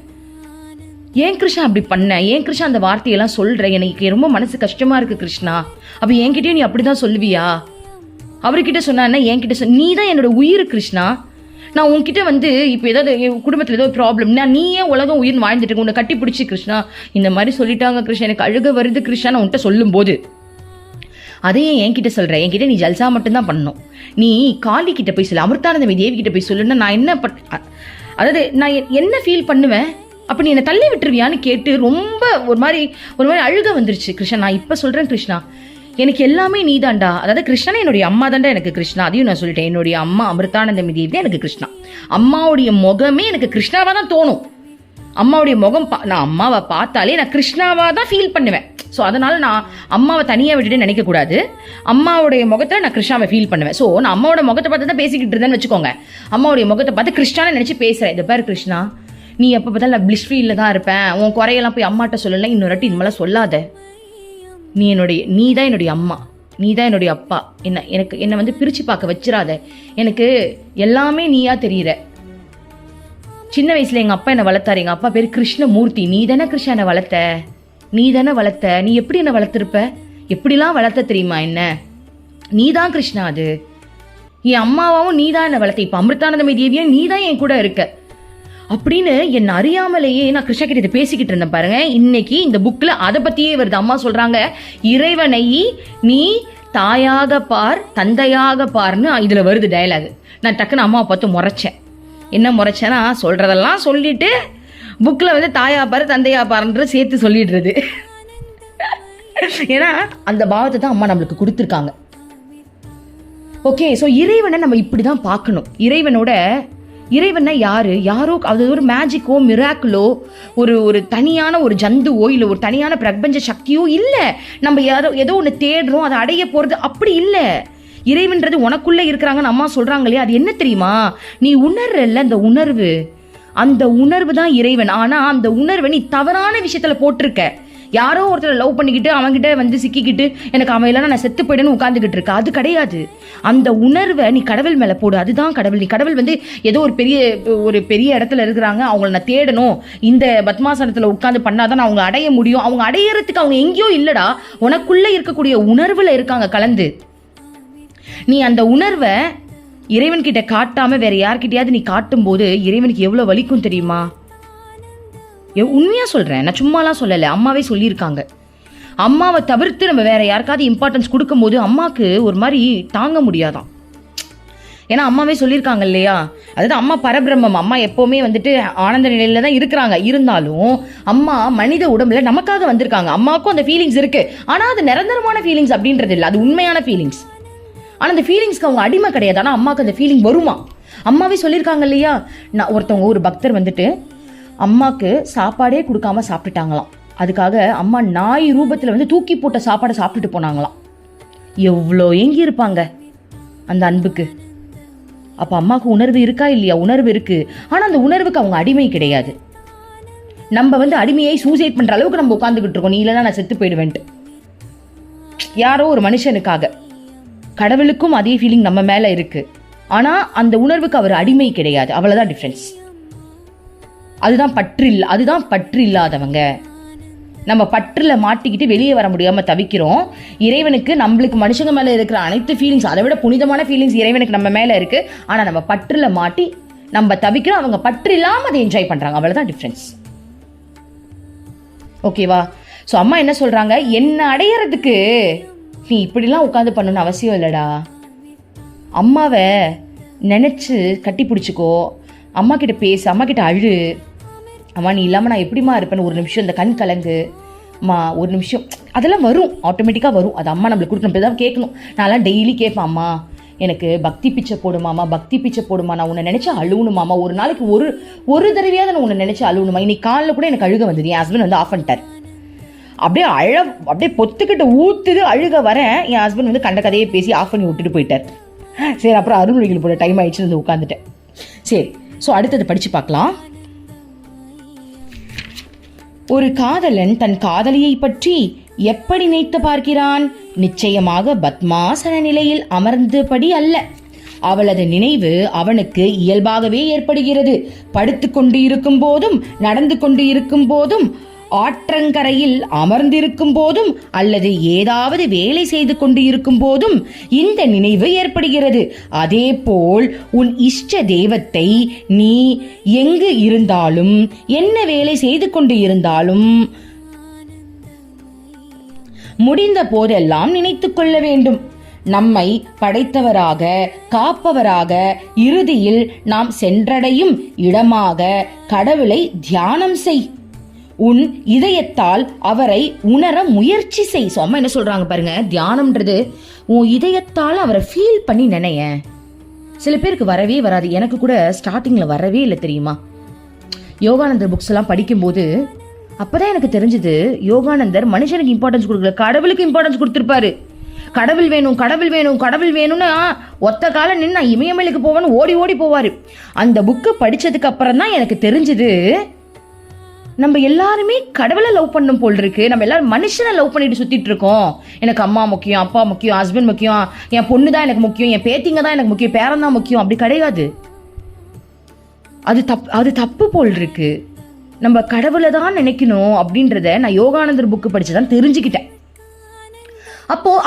ஏன் கிருஷ்ணா அப்படி பண்ண, ஏன் கிருஷ்ணா அந்த வார்த்தையெல்லாம் சொல்ற, எனக்கு ரொம்ப மனசு கஷ்டமா இருக்கு கிருஷ்ணா, அப்ப என்கிட்டயும் நீ அப்படிதான் சொல்லுவியா? அவர்கிட்ட சொன்னா என்கிட்ட நீ தான் என்னோட உயிர் கிருஷ்ணா, நான் உன்கிட்ட வந்து இப்போ ஏதாவது குடும்பத்தில் ஏதோ ப்ராப்ளம்னா நீ ஏன் உலகம் உயிர் வாழ்ந்துட்டு உன்னை கட்டி பிடிச்சி கிருஷ்ணா இந்த மாதிரி சொல்லிட்டாங்க கிருஷ்ணா, எனக்கு அழுக வருது கிருஷ்ணா நான் உன்கிட்ட சொல்லும் போது அதையே என்கிட்ட சொல்ற, என்கிட்ட நீ ஜல்சா மட்டும்தான் பண்ணணும், நீ காளி கிட்ட போய் சொல்லு, அமிர்தானந்தமி தேவி கிட்ட போய் சொல்லுன்னா நான் என்ன அதாவது நான் என்ன ஃபீல் பண்ணுவேன், அப்போ நீ என்னை தள்ளி விட்டுருவியான்னு கேட்டு ரொம்ப ஒரு மாதிரி அழுக வந்துருச்சு. கிருஷ்ணா நான் இப்போ சொல்கிறேன் கிருஷ்ணா, எனக்கு எல்லாமே நீ தாண்டா, அதாவது கிருஷ்ணா என்னுடைய அம்மா தாண்டா எனக்கு கிருஷ்ணா, அதையும் நான் சொல்லிட்டேன், என்னுடைய அம்மா அமிர்தானந்தமி தேவி தான் எனக்கு கிருஷ்ணா, அம்மாவுடைய முகமே எனக்கு கிருஷ்ணாவாக தான் தோணும், அம்மாவுடைய முகம் நான் அம்மாவை பார்த்தாலே நான் கிருஷ்ணாவாக தான் ஃபீல் பண்ணுவேன். ஸோ அதனால நான் அம்மாவை தனியாக விட்டுட்டு நினைக்கக்கூடாது, அம்மாவுடைய முகத்தில் நான் கிருஷ்ணாவை ஃபீல் பண்ணுவேன். ஸோ நான் அம்மாவோட முகத்தை பார்த்து தான் பேசிக்கிட்டு இருந்தேன்னு வச்சுக்கோங்க, அம்மாவுடைய முகத்தை பார்த்து கிருஷ்ணான்னு நினச்சி பேசுகிறேன். இதை பாரு கிருஷ்ணா, நீ எப்போ பார்த்தாலும் நான் பிளிஷ் ஃபீல்ல தான் இருப்பேன், உன் குறையெல்லாம் போய் அம்மாட்ட சொல்லலை, இன்னொரு வாட்டி இந்த மாதிரிலாம் சொல்லாத, நீ தான் என்னுடைய அம்மா, நீ தான் என்னுடைய அப்பா, என்னை வந்து பிரித்து பார்க்க வச்சிடாத, எனக்கு எல்லாமே நீயா தெரியுற. சின்ன வயசுல எங்கள் அப்பா என்னை வளர்த்தாரு, எங்கள் அப்பா பேர் கிருஷ்ணமூர்த்தி, நீ தானே கிருஷ்ணா என்னை வளர்த்த, நீ தானே வளர்த்த, நீ எப்படி என்னை வளர்த்துருப்ப, எப்படிலாம் வளர்த்த தெரியுமா என்ன, நீ தான் கிருஷ்ணா, அது என் அம்மாவாவும் நீ தான் என்னை வளர்த்த, இப்போ அமிர்தானந்தமி தேவியும் நீ தான் என் கூட இருக்க அப்படின்னு என் அறியாமலேயே நான் கிருஷ்ணா கிட்ட இதை பேசிக்கிட்டு இருந்தேன் பாருங்க. இன்னைக்கு இந்த புக்ல அதை பத்தியே வருது. அம்மா சொல்றாங்க, இறைவனை நீ தாயாக பார், தந்தையாக பார்னு இதுல வருது டயலாக். நான் டக்குன்னு அம்மாவை பார்த்து முறைச்சேன். என்ன முறைச்சேன்னா, சொல்றதெல்லாம் சொல்லிட்டு புக்ல வந்து தாயா பாரு தந்தையா பாருன்ற சேர்த்து சொல்லிடுறது. ஏன்னா அந்த பாவத்தை தான் அம்மா நம்மளுக்கு கொடுத்துருக்காங்க. ஓகே, ஸோ இறைவனை நம்ம இப்படிதான் பார்க்கணும். இறைவன்னா யாரோ அது ஒரு மேஜிக்கோ மிராக்கிளோ ஒரு தனியான ஒரு ஜந்துவோ இல்லை ஒரு தனியான பிரபஞ்ச சக்தியோ இல்லை, நம்ம ஏதோ ஒன்று தேடுறோம் அதை அடைய போறது அப்படி இல்லை. இறைவன்றது உனக்குள்ள இருக்கிறாங்கன்னு அம்மா சொல்றாங்க இல்லையா, அது என்ன தெரியுமா, நீ உணர்றல்ல அந்த உணர்வு தான் இறைவன். ஆனா அந்த உணர்வை நீ தவறான விஷயத்துல போட்டிருக்க. யாரோ ஒருத்தர் லவ் பண்ணிக்கிட்டு அவன்கிட்ட வந்து சிக்கிக்கிட்டு எனக்கு அவன் இல்லைன்னா நான் செத்து போயிடுன்னு உட்காந்துக்கிட்டு இருக்க. அது கிடையாது. அந்த உணர்வை நீ கடவுள் மேலே போடு. அதுதான் கடவுள். நீ கடவுள் வந்து ஏதோ ஒரு பெரிய இடத்துல இருக்கிறாங்க, அவங்கள நான் தேடணும், இந்த பத்மாசனத்தில் உட்காந்து பண்ணாதான் அவங்க அடைய முடியும். அவங்க அடையறதுக்கு அவங்க எங்கேயோ இல்லடா, உனக்குள்ள இருக்கக்கூடிய உணர்வுல இருக்காங்க கலந்து. நீ அந்த உணர்வை இறைவன் கிட்ட காட்டாம வேற யார்கிட்டயாவது நீ காட்டும் போது இறைவனுக்கு எவ்வளவு வலிக்கும் தெரியுமா? உண்மையா சொல்றேன், நான் சும்மாலாம் சொல்லல, அம்மாவே சொல்லியிருக்காங்க. அம்மாவை தவிர்த்து நம்ம வேற யாருக்காவது இம்பார்ட்டன்ஸ் கொடுக்கும் போது அம்மாக்கு ஒரு மாதிரி தாங்க முடியாதான். ஏன்னா அம்மாவே சொல்லியிருக்காங்க இல்லையா, அதாவது அம்மா பரபிரம்மம், அம்மா எப்பவுமே வந்துட்டு ஆனந்த நிலையில தான் இருக்கிறாங்க. இருந்தாலும் அம்மா மனித உடம்புல நமக்காக வந்திருக்காங்க. அம்மாவுக்கும் அந்த ஃபீலிங்ஸ் இருக்கு, ஆனா அது நிரந்தரமான ஃபீலிங்ஸ் அப்படின்றது இல்லை, அது உண்மையான ஃபீலிங்ஸ். ஆனா அந்த ஃபீலிங்ஸ்க்கு அவங்க அடிமை கிடையாது. ஆனா அம்மாவுக்கு அந்த ஃபீலிங் வருமா? அம்மாவே சொல்லியிருக்காங்க இல்லையா. நான் ஒருத்தவங்க ஒரு பக்தர் வந்துட்டு அம்மாக்கு சாப்பாடே கொடுக்காம சாப்பிட்டுட்டாங்களாம். அதுக்காக அம்மா நாய் ரூபத்துல வந்து தூக்கி போட்ட சாப்பாடை சாப்பிட்டுட்டு போனாங்களாம். எவ்வளோ எங்கி இருப்பாங்க அந்த அன்புக்கு. அப்ப அம்மாவுக்கு உணர்வு இருக்கா இல்லையா? உணர்வு இருக்கு. ஆனா அந்த உணர்வுக்கு அவங்க அடிமை கிடையாது. நம்ம வந்து அடிமையை சூசைட் பண்ற அளவுக்கு நம்ம உட்காந்துக்கிட்டு இருக்கோம். நீ இல்லைன்னா நான் செத்து போயிடுவேன்ட்டு. யாரோ ஒரு மனுஷனுக்காக. கடவுளுக்கும் அதே ஃபீலிங் நம்ம மேல இருக்கு. ஆனா அந்த உணர்வுக்கு அவர் அடிமை கிடையாது. அவ்வளவுதான் டிஃபரன்ஸ். அதுதான் பற்று இல்லாதவங்க. நம்ம பற்றுல மாட்டிக்கிட்டு வெளியே வர முடியாம தவிக்கிறோம். இறைவனுக்கு நம்மளுக்கு மனுஷங்க மேல இருக்கிற அனைத்து ஃபீலிங்ஸ், அதை விட புனிதமான ஃபீலிங்ஸ் இறைவனுக்கு நம்ம மேல இருக்கு. ஆனா நம்ம பற்றுல மாட்டி நம்ம தவிக்கிறோம். அவங்க பற்று இல்லாம அதை என்ஜாய் பண்றாங்க. அவ்வளவுதான் டிஃபரன்ஸ். ஓகேவா? ஸோ அம்மா என்ன சொல்றாங்க, என்ன அடையறதுக்கு நீ இப்படிலாம் உட்காந்து பண்ணணும்னு அவசியம் இல்லடா. அம்மாவை நினைச்சு கட்டி பிடிச்சிக்கோ, அம்மா கிட்ட பேசு, அம்மா கிட்ட அழு. அம்மா நீ இல்லாமல் நான் எப்படிமா இருப்பேன்னு ஒரு நிமிஷம் இந்த கண் கலங்கு அம்மா, ஒரு நிமிஷம். அதெல்லாம் வரும், ஆட்டோமேட்டிக்காக வரும். அது அம்மா நம்மளுக்கு கொடுக்கணும், தான் கேட்கணும். நான்லாம் டெய்லி கேட்பேன், அம்மா எனக்கு பக்தி பிச்சை போடுமாமா, பக்தி பிச்சை போடுமா, நான் உன்னை நினைச்சு அழுவணுமாமா. ஒரு நாளைக்கு ஒரு தடவையாவது நான் உன்னை நினைச்சு அழுவணுமா. இன்னைக்கு காலையில் கூட எனக்கு அழுக வந்தது. என் ஹஸ்பண்ட் வந்து ஆஃப் பண்ணிட்டார். அப்படியே பொத்துக்கிட்ட ஊத்துது, அழுக வரேன். என் ஹஸ்பண்ட் வந்து கண்ட கதையை பேசி ஆஃப் பண்ணி விட்டுட்டு போயிட்டார். சரி, அப்புறம் அருள்மொழிகள் போட டைம் ஆயிடுச்சு, வந்து உட்காந்துட்டேன். சரி, ஸோ அடுத்தது படிச்சு பார்க்கலாம். ஒரு காதலன் தன் காதலியை பற்றி எப்படி நினைத்து பார்க்கிறான்? நிச்சயமாக பத்மாசன நிலையில் அமர்ந்தபடி அல்ல. அவளது நினைவு அவனுக்கு இயல்பாகவே ஏற்படுகிறது. படுத்து கொண்டு இருக்கும் போதும், நடந்து கொண்டு இருக்கும் போதும், ஆற்றங்கரையில் அமர்ந்திருக்கும் போதும், அல்லது ஏதாவது வேலை செய்து கொண்டு இருக்கும் போதும் இந்த நினைவு ஏற்படுகிறது. அதே போல் உன் இஷ்ட தெய்வத்தை நீ எங்கு இருந்தாலும், என்ன வேலை செய்து கொண்டு இருந்தாலும், முடிந்த போதெல்லாம் நினைத்துக் கொள்ள வேண்டும். நம்மை படைத்தவராக, காப்பவராக, இறுதியில் நாம் சென்றடையும் இடமாக கடவுளை தியானம் செய். உன் இதயத்தால் அவரை உணர முயற்சி செய். அம்மா என்ன சொல்றாங்க பாருங்க, தியானம்ன்றது உன் இதயத்தால் அவரை ஃபீல் பண்ணி நினைய. சில பேருக்கு வரவே வராது. எனக்கு கூட ஸ்டார்டிங்ல வரவே இல்லை தெரியுமா. யோகானந்தர் புக்ஸ் எல்லாம் படிக்கும்போது அப்பதான் எனக்கு தெரிஞ்சது, யோகானந்தர் மனுஷனுக்கு இம்பார்ட்டன்ஸ் கொடுக்கல, கடவுளுக்கு இம்பார்ட்டன்ஸ் கொடுத்திருப்பாரு. கடவுள் வேணும், கடவுள் வேணும், கடவுள் வேணும்னா ஒத்த காலம் நின்று நான் இமயமலைக்கு போவேன்னு ஓடி ஓடி போவாரு. அந்த புக்கு படிச்சதுக்கு அப்புறம் தான் எனக்கு தெரிஞ்சது, நம்ம எல்லாருமே கடவுளை லவ் பண்ணும் போல் இருக்கு. நம்ம எல்லாரும் மனுஷனை லவ் பண்ணிட்டு சுத்திட்டு இருக்கோம். எனக்கு அம்மா முக்கியம், அப்பா முக்கியம், ஹஸ்பண்ட் முக்கியம், என் பொண்ணு தான் எனக்கு முக்கியம், என் பேத்திங்க தான் எனக்கு முக்கியம், பேரன் தான் முக்கியம். அப்படி கிடையாது. அது தப்பு போல் இருக்கு. நம்ம கடவுளை தான் நினைக்கணும் அப்படின்றத நான் யோகானந்தர் புக்கு படிச்சுதான் தெரிஞ்சுக்கிட்டேன்.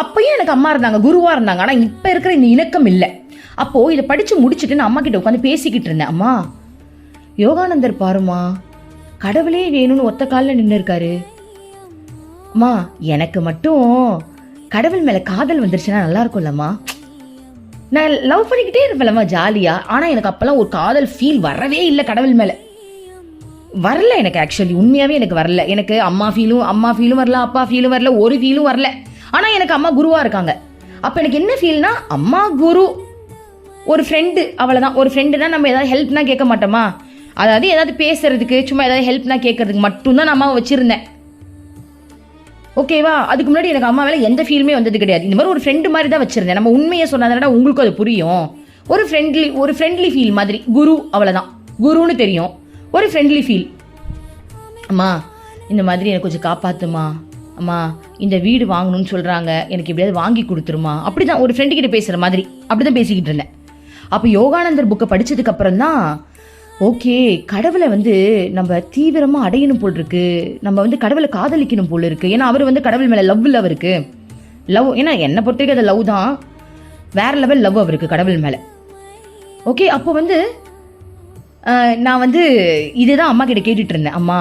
அப்பயும் எனக்கு அம்மா இருந்தாங்க, குருவா இருந்தாங்க. ஆனா இப்ப இருக்கிற இந்த இணக்கம் இல்லை. அப்போ இதை படிச்சு முடிச்சுட்டு நான் அம்மா கிட்ட உட்காந்து பேசிக்கிட்டு இருந்தேன். அம்மா, யோகானந்தர் பாருமா, கடவுளே வேணும்னு ஒத்த காலில் நின்று இருக்காரு. அம்மா, எனக்கு மட்டும் கடவுள் மேல காதல் வந்துருச்சுன்னா நல்லா இருக்கும்லம்மா. நான் லவ் பண்ணிக்கிட்டே இருப்பேன்லம்மா ஜாலியா. ஆனா எனக்கு அப்பெல்லாம் ஒரு காதல் ஃபீல் வரவே இல்லை, கடவுள் மேல வரல. எனக்கு ஆக்சுவலி உண்மையாவே எனக்கு வரல. எனக்கு அம்மா ஃபீலும் வரல, அப்பா ஃபீலும் வரல, ஒரு ஃபீலும் வரல. ஆனா எனக்கு அம்மா குருவா இருக்காங்க. அப்ப எனக்கு என்ன ஃபீல்னா, அம்மா குரு, ஒரு ஃப்ரெண்டு, அவ்வளவுதான். ஒரு ஃப்ரெண்டுனா நம்ம ஏதாவது ஹெல்ப்னா கேட்க மாட்டோமா, அதாவது ஏதாவது பேசுறதுக்கு, சும்மா ஏதாவது ஹெல்ப்னா கேட்கறதுக்கு மட்டும்தான் நான் அம்மாவை வச்சிருந்தேன். ஓகேவா? அதுக்கு முன்னாடி எனக்கு அம்மா மேல எந்த ஃபீலுமே வந்தது கிடையாது. இந்த மாதிரி ஒரு ஃப்ரெண்டு மாதிரி தான் வச்சிருந்தேன். நம்ம உண்மையை சொன்னாதானடா உங்களுக்கும் அது புரியும். ஒரு ஃப்ரெண்ட்லி ஃபீல் மாதிரி. குரு, அவ்வளவுதான். குருன்னு தெரியும், ஒரு ஃப்ரெண்ட்லி ஃபீல். அம்மா, இந்த மாதிரி எனக்கு கொஞ்சம் காப்பாத்துமா, அம்மா இந்த வீடு வாங்கணும்னு சொல்கிறாங்க, எனக்கு எப்படியாவது வாங்கி கொடுத்துருமா, அப்படி தான் ஒரு ஃப்ரெண்டுக்கிட்ட பேசுகிற மாதிரி அப்படி தான் பேசிக்கிட்டு இருந்தேன். அப்போ யோகானந்தர் புக்கை படித்ததுக்கு அப்புறம் தான் ஓகே, கடவுளை நம்ம தீவிரமாக அடையணும் போல் இருக்கு, நம்ம கடவுளை காதலிக்கணும் போல் இருக்கு. ஏன்னா அவர் கடவுள் மேலே லவ் இல்லை அவருக்கு. லவ் ஏன்னா என்னை பொறுத்த வரைக்கும் அது லவ் தான், வேற லெவல் லவ் அவருக்கு கடவுள் மேலே. ஓகே, அப்போ நான் இதுதான் அம்மா கிட்ட கேட்டுட்டு இருந்தேன். அம்மா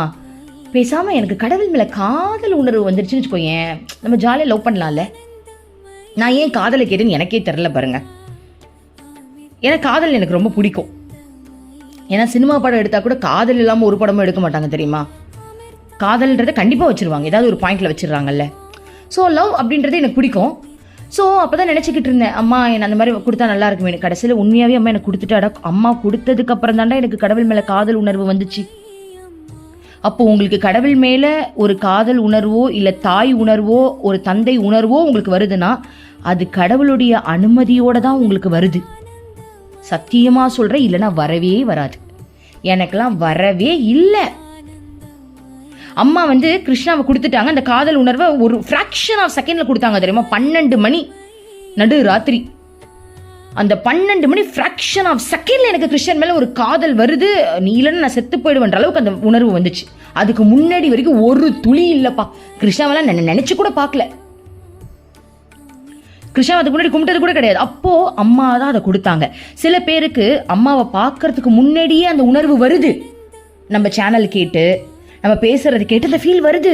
பேசாமல் எனக்கு கடவுள் மேலே காதல் உணர்வு வந்துருச்சுன்னு வச்சுக்கோயேன், நம்ம ஜாலியாக லவ் பண்ணலாம்ல. நான் ஏன் காதலை கேட்டேன்னு எனக்கே தெரில பாருங்க. ஏன்னா காதல் எனக்கு ரொம்ப பிடிக்கும். ஏன்னா சினிமா படம் எடுத்தால் கூட காதல் இல்லாமல் ஒரு படமும் எடுக்க மாட்டாங்க தெரியுமா. காதல்ன்றதை கண்டிப்பாக வச்சுருவாங்க, ஏதாவது ஒரு பாயிண்டில் வச்சுருவாங்கல்ல. ஸோ லவ் அப்படின்றது எனக்கு பிடிக்கும். ஸோ அப்போ தான் நினச்சிக்கிட்டு இருந்தேன், அம்மா என்ன அந்த மாதிரி கொடுத்தா நல்லா இருக்குமே. எனக்கு கடைசியில் உண்மையாகவே அம்மா எனக்கு கொடுத்துட்டாடா. அம்மா கொடுத்ததுக்கு அப்புறம் தாண்டா எனக்கு கடவுள் மேலே காதல் உணர்வு வந்துச்சு. அப்போ உங்களுக்கு கடவுள் மேலே ஒரு காதல் உணர்வோ இல்லை தாய் உணர்வோ ஒரு தந்தை உணர்வோ உங்களுக்கு வருதுன்னா அது கடவுளுடைய அனுமதியோடு தான் உங்களுக்கு வருது. சத்தியமாக சொல்கிறேன், இல்லைன்னா வரவே வராது. எனக்கெல்லாம் வரவே இல்லை. அம்மா கிருஷ்ணாவை கொடுத்துட்டாங்க, அந்த காதல் உணர்வை ஒரு ஃப்ராக்ஷன் ஆஃப் செகண்டில் கொடுத்தாங்க தெரியுமா. 12 மணி நடு ராத்திரி, அந்த 12 மணி ஃப்ராக்ஷன் ஆஃப் செகண்டில் எனக்கு கிருஷ்ணன் மேலே ஒரு காதல் வருது. நீ இல்லைன்னு நான் செத்து போயிடுவேன்ற அளவுக்கு அந்த உணர்வு வந்துச்சு. அதுக்கு முன்னாடி வரைக்கும் ஒரு துளி இல்லைப்பா. கிருஷ்ணாவெல்லாம் நினச்சி கூட பார்க்கல. கிருஷ்ணா அதுக்கு முன்னாடி கும்பிட்டது கூட கிடையாது. அப்போ அம்மா தான் அதை கொடுத்தாங்க. சில பேருக்கு அம்மாவை பார்க்கறதுக்கு முன்னாடியே அந்த உணர்வு வருது. நம்ம சேனல் கேட்டு நம்ம பேசுறது கேட்டு அந்த ஃபீல் வருது.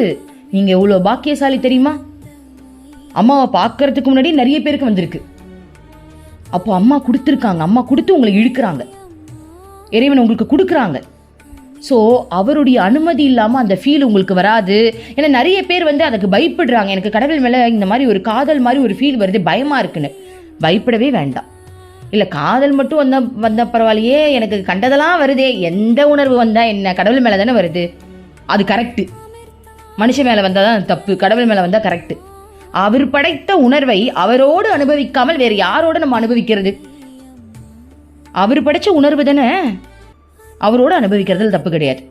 நீங்க எவ்வளோ பாக்கியசாலி தெரியுமா. அம்மாவை பார்க்கறதுக்கு முன்னாடி நிறைய பேருக்கு வந்திருக்கு. அப்போ அம்மா கொடுத்துருக்காங்க, அம்மா கொடுத்து உங்களை இழுக்கிறாங்க, இறைவன் உங்களுக்கு கொடுக்குறாங்க. ஸோ அவருடைய அனுமதி இல்லாமல் அந்த ஃபீல் உங்களுக்கு வராது. ஏன்னா நிறைய பேர் அதுக்கு பயப்படுறாங்க. எனக்கு கடவுள் மேலே இந்த மாதிரி ஒரு காதல் மாதிரி ஒரு ஃபீல் வருது, பயமாக இருக்குன்னு. பயப்படவே வேண்டாம். இல்லை காதல் மட்டும் வந்த பரவாயில்லையே, எனக்கு கண்டதெல்லாம் வருதே, எந்த உணர்வு வந்தால் என்ன, கடவுள் மேலே தானே வருது, அது கரெக்டு. மனுஷன் மேலே வந்தால் தான் தப்பு, கடவுள் மேலே வந்தால் கரெக்டு. அவர் படைத்த உணர்வை அவரோடு அனுபவிக்காமல் வேறு யாரோடு நம்ம அனுபவிக்கிறது? அவர் படைச்ச உணர்வு தானே, அவரோடு அனுபவிக்கிறதுல தப்பு கிடையாது.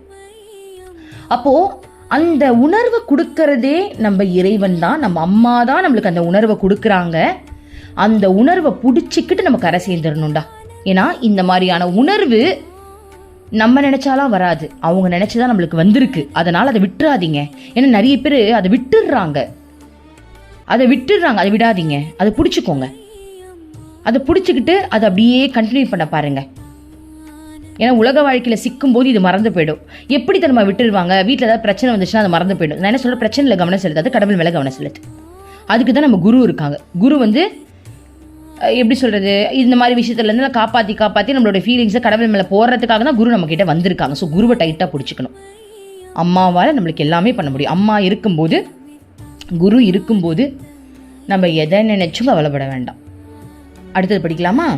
அப்போ அந்த உணர்வை கொடுக்கறதே நம்ம இறைவன் தான், நம்ம அம்மா தான் நம்மளுக்கு அந்த உணர்வை கொடுக்குறாங்க. அந்த உணர்வை பிடிச்சிக்கிட்டு நம்ம கரை சேர்ந்துடணும்டா. ஏன்னா இந்த மாதிரியான உணர்வு நம்ம நினைச்சாலாம் வராது, அவங்க நினைச்சுதான் நம்மளுக்கு வந்திருக்கு. அதனால அதை விட்டுறாதீங்க. ஏன்னா நிறைய பேர் அதை விட்டுடுறாங்க, அதை விடாதீங்க, அதை பிடிச்சிக்கோங்க. அதை பிடிச்சிக்கிட்டு அதை அப்படியே கண்டினியூ பண்ண பாருங்க. ஏன்னா உலக வாழ்க்கையில் சிக்கும் போது இது மறந்து போயிடும். எப்படி நம்ம விட்டுருவாங்க, வீட்டில் ஏதாவது பிரச்சனை வந்துச்சுன்னா அது மறந்து போயிடும். நான் என்ன சொல்ற, பிரச்சனையில் கவனம் செலுத்தாது, கடவுள் மேலே கவனம் செலுத்து. அதுக்கு தான் நம்ம குரு இருக்காங்க. குரு எப்படி சொல்றது, இந்த மாதிரி விஷயத்துலேருந்து காப்பாற்றி நம்மளோட ஃபீலிங்ஸை கடவுள் மேலே போடுறதுக்காக தான் குரு நம்ம கிட்ட வந்திருக்காங்க. ஸோ குருவை டைட்டாக பிடிச்சிக்கணும். அம்மாவால் நம்மளுக்கு எல்லாமே பண்ண முடியும். அம்மா இருக்கும்போது, குரு இருக்கும்போது நம்ம எதை நினைச்சும் கவலைப்பட வேண்டாம். அடுத்தது படிக்கலாமா?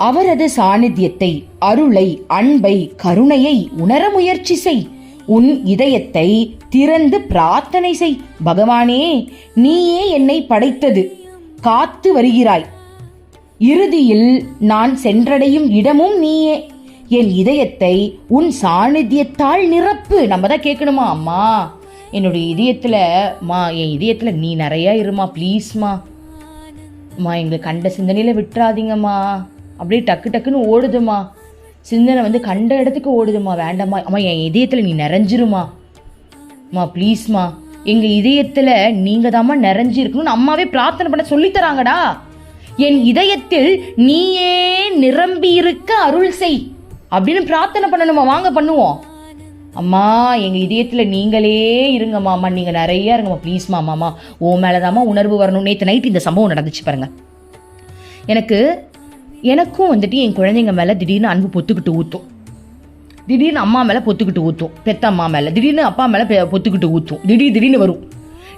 அவரது சாநித்தியத்தை, அருளை, அன்பை, கருணையை உணர முயற்சி செய். உன் இதயத்தை திறந்து பிரார்த்தனை செய். பகவானே, நீயே என்னை படைத்தது, காத்து வருகிறாய். இறுதியில் நான் சென்றடையும் இடமும் நீயே. என் இதயத்தை உன் சாநித்தியத்தால் நிரப்பு. நம்ம தான் கேட்கணுமா, அம்மா என்னுடைய இதயத்துல என் இதயத்துல நீ நிறைய இருமா, ப்ளீஸ்மா. அம்மா எங்களை கண்ட சிந்தனையில விட்டுறாதீங்கம்மா. அப்படியே டக்கு டக்குன்னு ஓடுதுமா சிந்தனை, கண்ட இடத்துக்கு ஓடுதுமா, வேண்டாமா. அம்மா என் இதயத்தில் நீ நிறைஞ்சிருமா, அம்மா ப்ளீஸ்மா. எங்கள் இதயத்தில் நீங்கள் தாம்மா நிறைஞ்சிருக்கணும்னு அம்மாவே பிரார்த்தனை பண்ண சொல்லித்தராங்கடா. என் இதயத்தில் நீயே நிரம்பி இருக்க அருள் செய் அப்படின்னு பிரார்த்தனை பண்ணணுமா. வாங்க பண்ணுவோம். அம்மா எங்கள் இதயத்தில் நீங்களே இருங்கம்மா, அம்மா நீங்கள் நிறையா இருங்கம்மா, ப்ளீஸ்மா. அம்மாம்மா ஓ மேலேதாம்மா உணர்வு வரணும். நேற்று நைட்டு இந்த சம்பவம் நடந்துச்சு பாருங்க. எனக்கும் என் குழந்தைங்க மேலே திடீர்னு அன்பு பொத்துக்கிட்டு ஊற்றும். திடீர்னு அம்மா மேலே பொத்துக்கிட்டு ஊற்றும், பெத்த அம்மா மேலே திடீர்னு அப்பா மேலே பொத்துக்கிட்டு ஊற்றும், திடீர்னு வரும்.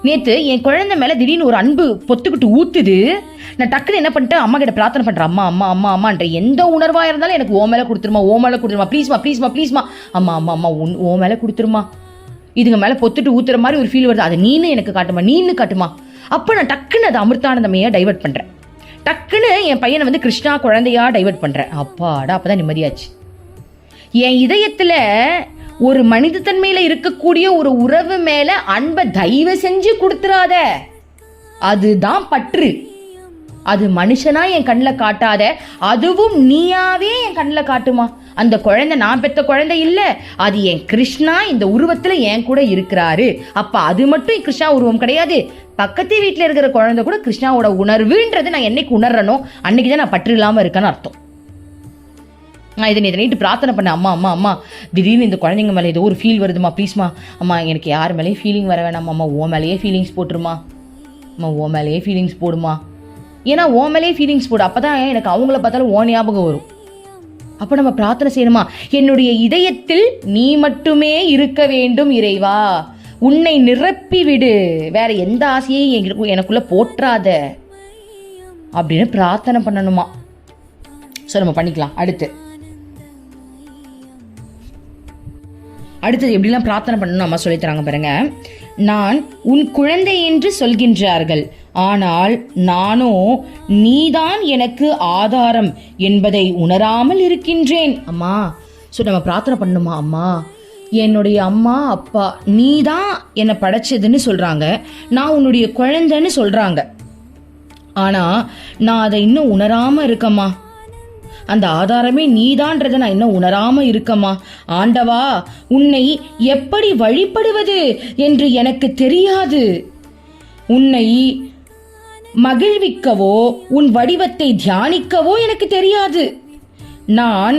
நேற்று என் குழந்தை மேலே திடீர்னு ஒரு அன்பு பொத்துக்கிட்டு ஊற்றுது. நான் டக்குன்னு என்ன பண்ணிட்டேன், அம்மா கிட்ட பிரார்த்தனை பண்ணுறேன். அம்மா அம்மா அம்மா அம்மான்ற எந்த உணர்வாக இருந்தாலும் எனக்கு ஓ மேலே கொடுத்துருமா, ஓ மேலே கொடுத்துருமா, ப்ளீஸ்மா. அம்மா அம்மா அம்மா ஓ மேலே கொடுத்துருமா. இதுங்க மேலே பொத்துட்டு ஊற்றுற மாதிரி ஒரு ஃபீல் வருது, அதை நீனு எனக்கு காட்டுமா, நீனு காட்டுமா. அப்போ நான் டக்குன்னு அதை அமிர்தானந்தமையாக டைவர்ட் பண்ணுறேன். டக்குன்னு என் பையனை கிருஷ்ணா குழந்தையா டைவர்ட் பண்றேன். அப்பாடா, அப்பதான் நிம்மதியாச்சு. என் இதயத்துல ஒரு மனித தன்மையில இருக்கக்கூடிய ஒரு உறவு மேல அன்பை தயவு செஞ்சு கொடுத்துறாத. அதுதான் பற்று. அது மனுஷனா என் கண்ணில் காட்டாத, அதுவும் நீயாவே என் கண்ணில் காட்டுமா. அந்த குழந்தை நான் பெத்த குழந்தை இல்ல, அது என் கிருஷ்ணா இந்த உருவத்துல என் கூட இருக்கிறாரு. அப்ப அது மட்டும் கிருஷ்ணா உருவம் கிடையாது, பக்கத்து வீட்டுல இருக்கிற குழந்தை கூட கிருஷ்ணாவோட உணர்வுன்றது நான் என்னைக்கு உணர்றனோ அன்னைக்குதான் நான் பற்று இல்லாம இருக்கேன்னு அர்த்தம். நான் இதை நைட்டு பிரார்த்தனை பண்ணேன், அம்மா அம்மா அம்மா திடீர்னு இந்த குழந்தைங்க மேலே ஏதோ ஒரு ஃபீல் வருதுமா, ப்ளீஸ்மா அம்மா எனக்கு யார் மேலேயும் ஃபீலிங் வர வேணாம் அம்மா, ஓ மேலேயே ஃபீலிங்ஸ் போட்டுருமா அம்மா, ஓ மேலேயே ஃபீலிங்ஸ் போடுமா. ஏன்னா ஓ மேலேயே ஃபீலிங்ஸ் போடு, அப்போ தான் எனக்கு அவங்கள பார்த்தாலும் ஓ ஞாபகம் வரும். அப்போ நம்ம பிரார்த்தனை செய்யணுமா, என்னுடைய இதயத்தில் நீ மட்டுமே இருக்க வேண்டும் இறைவா, உன்னை நிரப்பி விடு, வேற எந்த ஆசையையும் எனக்குள்ள போற்றாத அப்படின்னு பிரார்த்தனை பண்ணணுமா. ஸோ நம்ம பண்ணிக்கலாம். அடுத்தது எப்படிலாம் பிரார்த்தனை பண்ணணும் அம்மா சொல்லித்தராங்க பாருங்க. நான் உன் குழந்தை என்று சொல்கின்றார்கள், ஆனால் நானோ நீதான் எனக்கு ஆதாரம் என்பதை உணராமல் இருக்கின்றேன் அம்மா. ஸோ நம்ம பிரார்த்தனை பண்ணணுமா, அம்மா என்னுடைய அம்மா அப்பா நீதான் என்னை படைச்சதுன்னு சொல்றாங்க, நான் உன்னுடைய குழந்தைன்னு சொல்றாங்க, ஆனா நான் அதை இன்னும் உணராம இருக்கம்மா. அந்த ஆதாரமே நீதான்றதை நான் இன்னும் உணராம இருக்கமா. ஆண்டவா, உன்னை எப்படி வழிபடுவது என்று எனக்கு தெரியாது. உன்னை மகிழ்விக்கவோ உன் வடிவத்தை தியானிக்கவோ எனக்கு தெரியாது. நான்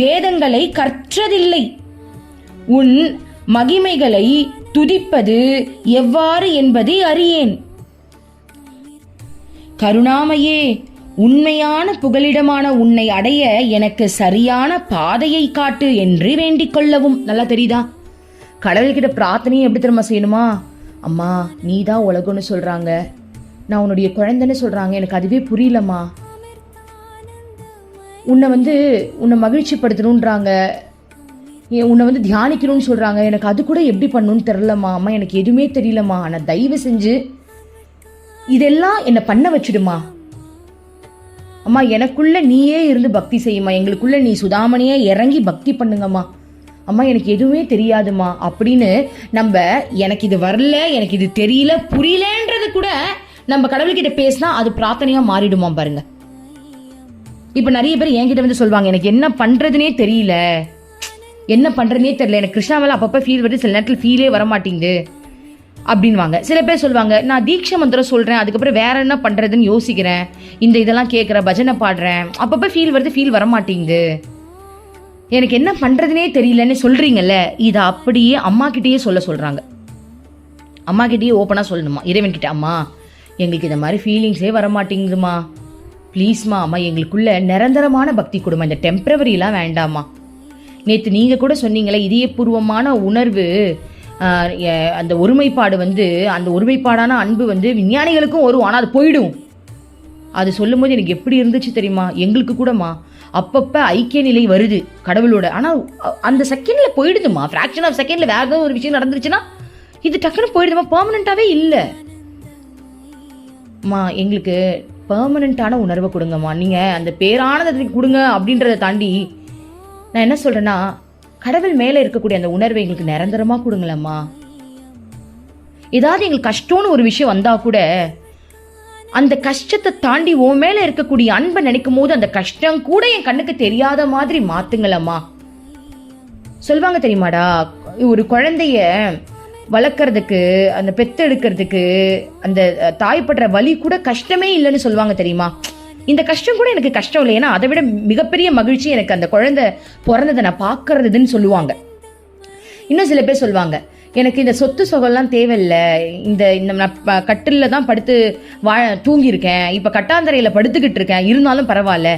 வேதங்களை கற்றதில்லை. உன் மகிமைகளை துதிப்பது எவ்வாறு என்பதை அறியேன். கருணாமையே, உண்மையான புகலிடமான உன்னை அடைய எனக்கு சரியான பாதையை காட்டு என்று வேண்டிக் கொள்ளவும். நல்லா தெரியுதா? கடவுள்கிட்ட பிரார்த்தனையும் எப்படி திரும்ப செய்யணுமா, அம்மா நீதான் உலகம்னு சொல்றாங்க, நான் உன்னுடைய குழந்தைன்னு சொல்றாங்க, எனக்கு அதுவே புரியலம்மா. உன்னை மகிழ்ச்சி படுத்தணுன்றாங்க, உன்னை தியானிக்கணும்னு சொல்றாங்க, எனக்கு அது கூட எப்படி பண்ணணும்னு தெரியலம்மா. அம்மா எனக்கு எதுவுமே தெரியலம்மா, ஆனா தயவு செஞ்சு இதெல்லாம் என்னை பண்ண வச்சுடுமா. அம்மா எனக்குள்ள நீயே இருந்து பக்தி செய்யுமா, எங்களுக்குள்ள நீ சுதாமணியே இறங்கி பக்தி பண்ணுங்கம்மா. அம்மா எனக்கு எதுவுமே தெரியாதுமா அப்படின்னு நம்ம எனக்கு இது வரல, எனக்கு இது தெரியல, புரியலன்றது கூட நம்ம கடவுள்கிட்ட பேசினா அது பிரார்த்தனையா மாறிடுமா பாருங்க. இப்ப நிறைய பேர் என்கிட்ட சொல்லுவாங்க, எனக்கு என்ன பண்றதுனே தெரியல, என்ன பண்றதுனே தெரியல, எனக்கு கிருஷ்ணா மேல அப்பப்ப ஃபீல் வருது, சில நேரத்தில் ஃபீலே வரமாட்டேங்குது அப்படின்வாங்க. சில பேர் சொல்லுவாங்க, நான் தீட்சை மந்திரம் சொல்றேன், அதுக்கப்புறம் வேற என்ன பண்றதுன்னு யோசிக்கிறேன், இந்த இதெல்லாம் கேட்குறேன், பஜனை பாடுறேன், அப்பப்ப ஃபீல் வருது, ஃபீல் வரமாட்டேங்குது, எனக்கு என்ன பண்றதுனே தெரியலன்னு சொல்றீங்கல்ல, இதை அப்படியே அம்மா கிட்டேயே சொல்றாங்க. அம்மா கிட்டேயே ஓப்பனா சொல்லணுமா, இறைவன் கிட்ட, அம்மா எங்களுக்கு இந்த மாதிரி ஃபீலிங்ஸே வரமாட்டேங்குதுமா, ப்ளீஸ்மா அம்மா எங்களுக்குள்ள நிரந்தரமான பக்தி கொடுமா, இந்த டெம்பரவரிலாம் வேண்டாமா. நேற்று நீங்க கூட சொன்னீங்களே இதயபூர்வமான உணர்வு, அந்த ஒருமைப்பாடு அந்த ஒருமைப்பாடான அன்பு விஞ்ஞானிகளுக்கும் வரும், ஆனால் அது போயிடும். அது சொல்லும் போது எனக்கு எப்படி இருந்துச்சு தெரியுமா, எங்களுக்கு கூடமா அப்பப்ப ஐக்கிய நிலை வருது கடவுளோட, ஆனால் அந்த செகண்ட்ல போயிடுதுமா, ஃப்ராக்ஷன் ஆஃப் செகண்ட்ல வேற ஏதாவது ஒரு விஷயம் நடந்துருச்சுன்னா இது டக்குன்னு போயிடுதுமா, பெர்மனண்டாவே இல்லை. எங்களுக்கு பெர்மனண்டான உணர்வை கொடுங்கம்மா, நீங்க அந்த பேரானதை கொடுங்க அப்படின்றத தாண்டி நான் என்ன சொல்றேன்னா, கடவுள் மேல இருக்கக்கூடிய அந்த உணர்வை எங்களுக்கு நிரந்தரமா கொடுங்களம்மா. ஏதாவது எங்களுக்கு கஷ்டம்னு ஒரு விஷயம் வந்தா கூட அந்த கஷ்டத்தை தாண்டி உன் மேல இருக்கக்கூடிய அன்பை நினைக்கும் போது அந்த கஷ்டம் கூட என் கண்ணுக்கு தெரியாத மாதிரி மாத்துங்களம்மா. சொல்வாங்க தெரியுமாடா, ஒரு குழந்தைய வளர்க்கறதுக்கு, அந்த பெத்தெடுக்கிறதுக்கு அந்த தாய்ப்படுற வலி கூட கஷ்டமே இல்லைன்னு சொல்லுவாங்க தெரியுமா. இந்த கஷ்டம் கூட எனக்கு கஷ்டம் இல்லை, ஏன்னா அதை விட மிகப்பெரிய மகிழ்ச்சி எனக்கு அந்த குழந்தை பிறந்ததை நான் பார்க்கறதுன்னு சொல்லுவாங்க. இன்னும் சில பேர் சொல்லுவாங்க, எனக்கு இந்த சொத்து சொகம்லாம் தேவையில்லை, இந்த நான் கட்டிலில் தான் படுத்து தூங்கியிருக்கேன், இப்போ கட்டாந்தரையில் படுத்துக்கிட்டு இருக்கேன், இருந்தாலும் பரவாயில்ல,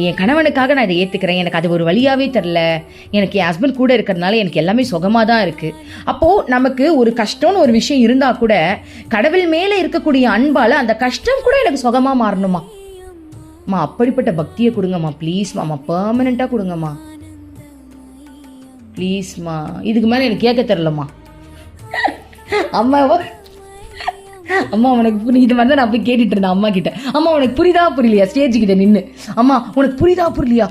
என் கணவனுக்காக நான் இதை ஏற்றுக்கிறேன், எனக்கு அது ஒரு வழியாகவே தெரில, எனக்கு என் ஹஸ்பண்ட் கூட இருக்கிறதுனால எனக்கு எல்லாமே சுகமாக தான் இருக்குது. அப்போது நமக்கு ஒரு கஷ்டம்னு ஒரு விஷயம் இருந்தால் கூட கடவுள் மேலே இருக்கக்கூடிய அன்பால் அந்த கஷ்டம் கூட எனக்கு சுகமாக மாறணுமா. அம்மா அப்படிப்பட்ட பக்தியை கொடுங்கம்மா ப்ளீஸ்மா, அம்மா பெர்மனண்டா கொடுங்கம்மா ப்ளீஸ்மா. இதுக்கு மேலே எனக்கு கேட்க தெரிலம்மா. அம்மாவோ அம்மா உனக்கு இது மாதிரி தான் நான் போய் கேட்டுட்டு இருந்தேன் அம்மா கிட்ட. அம்மா உனக்கு புரியுதா புரியலையா, ஸ்டேஜ் கிட்ட நின்று, அம்மா உனக்கு புரியுதா புரியலையா,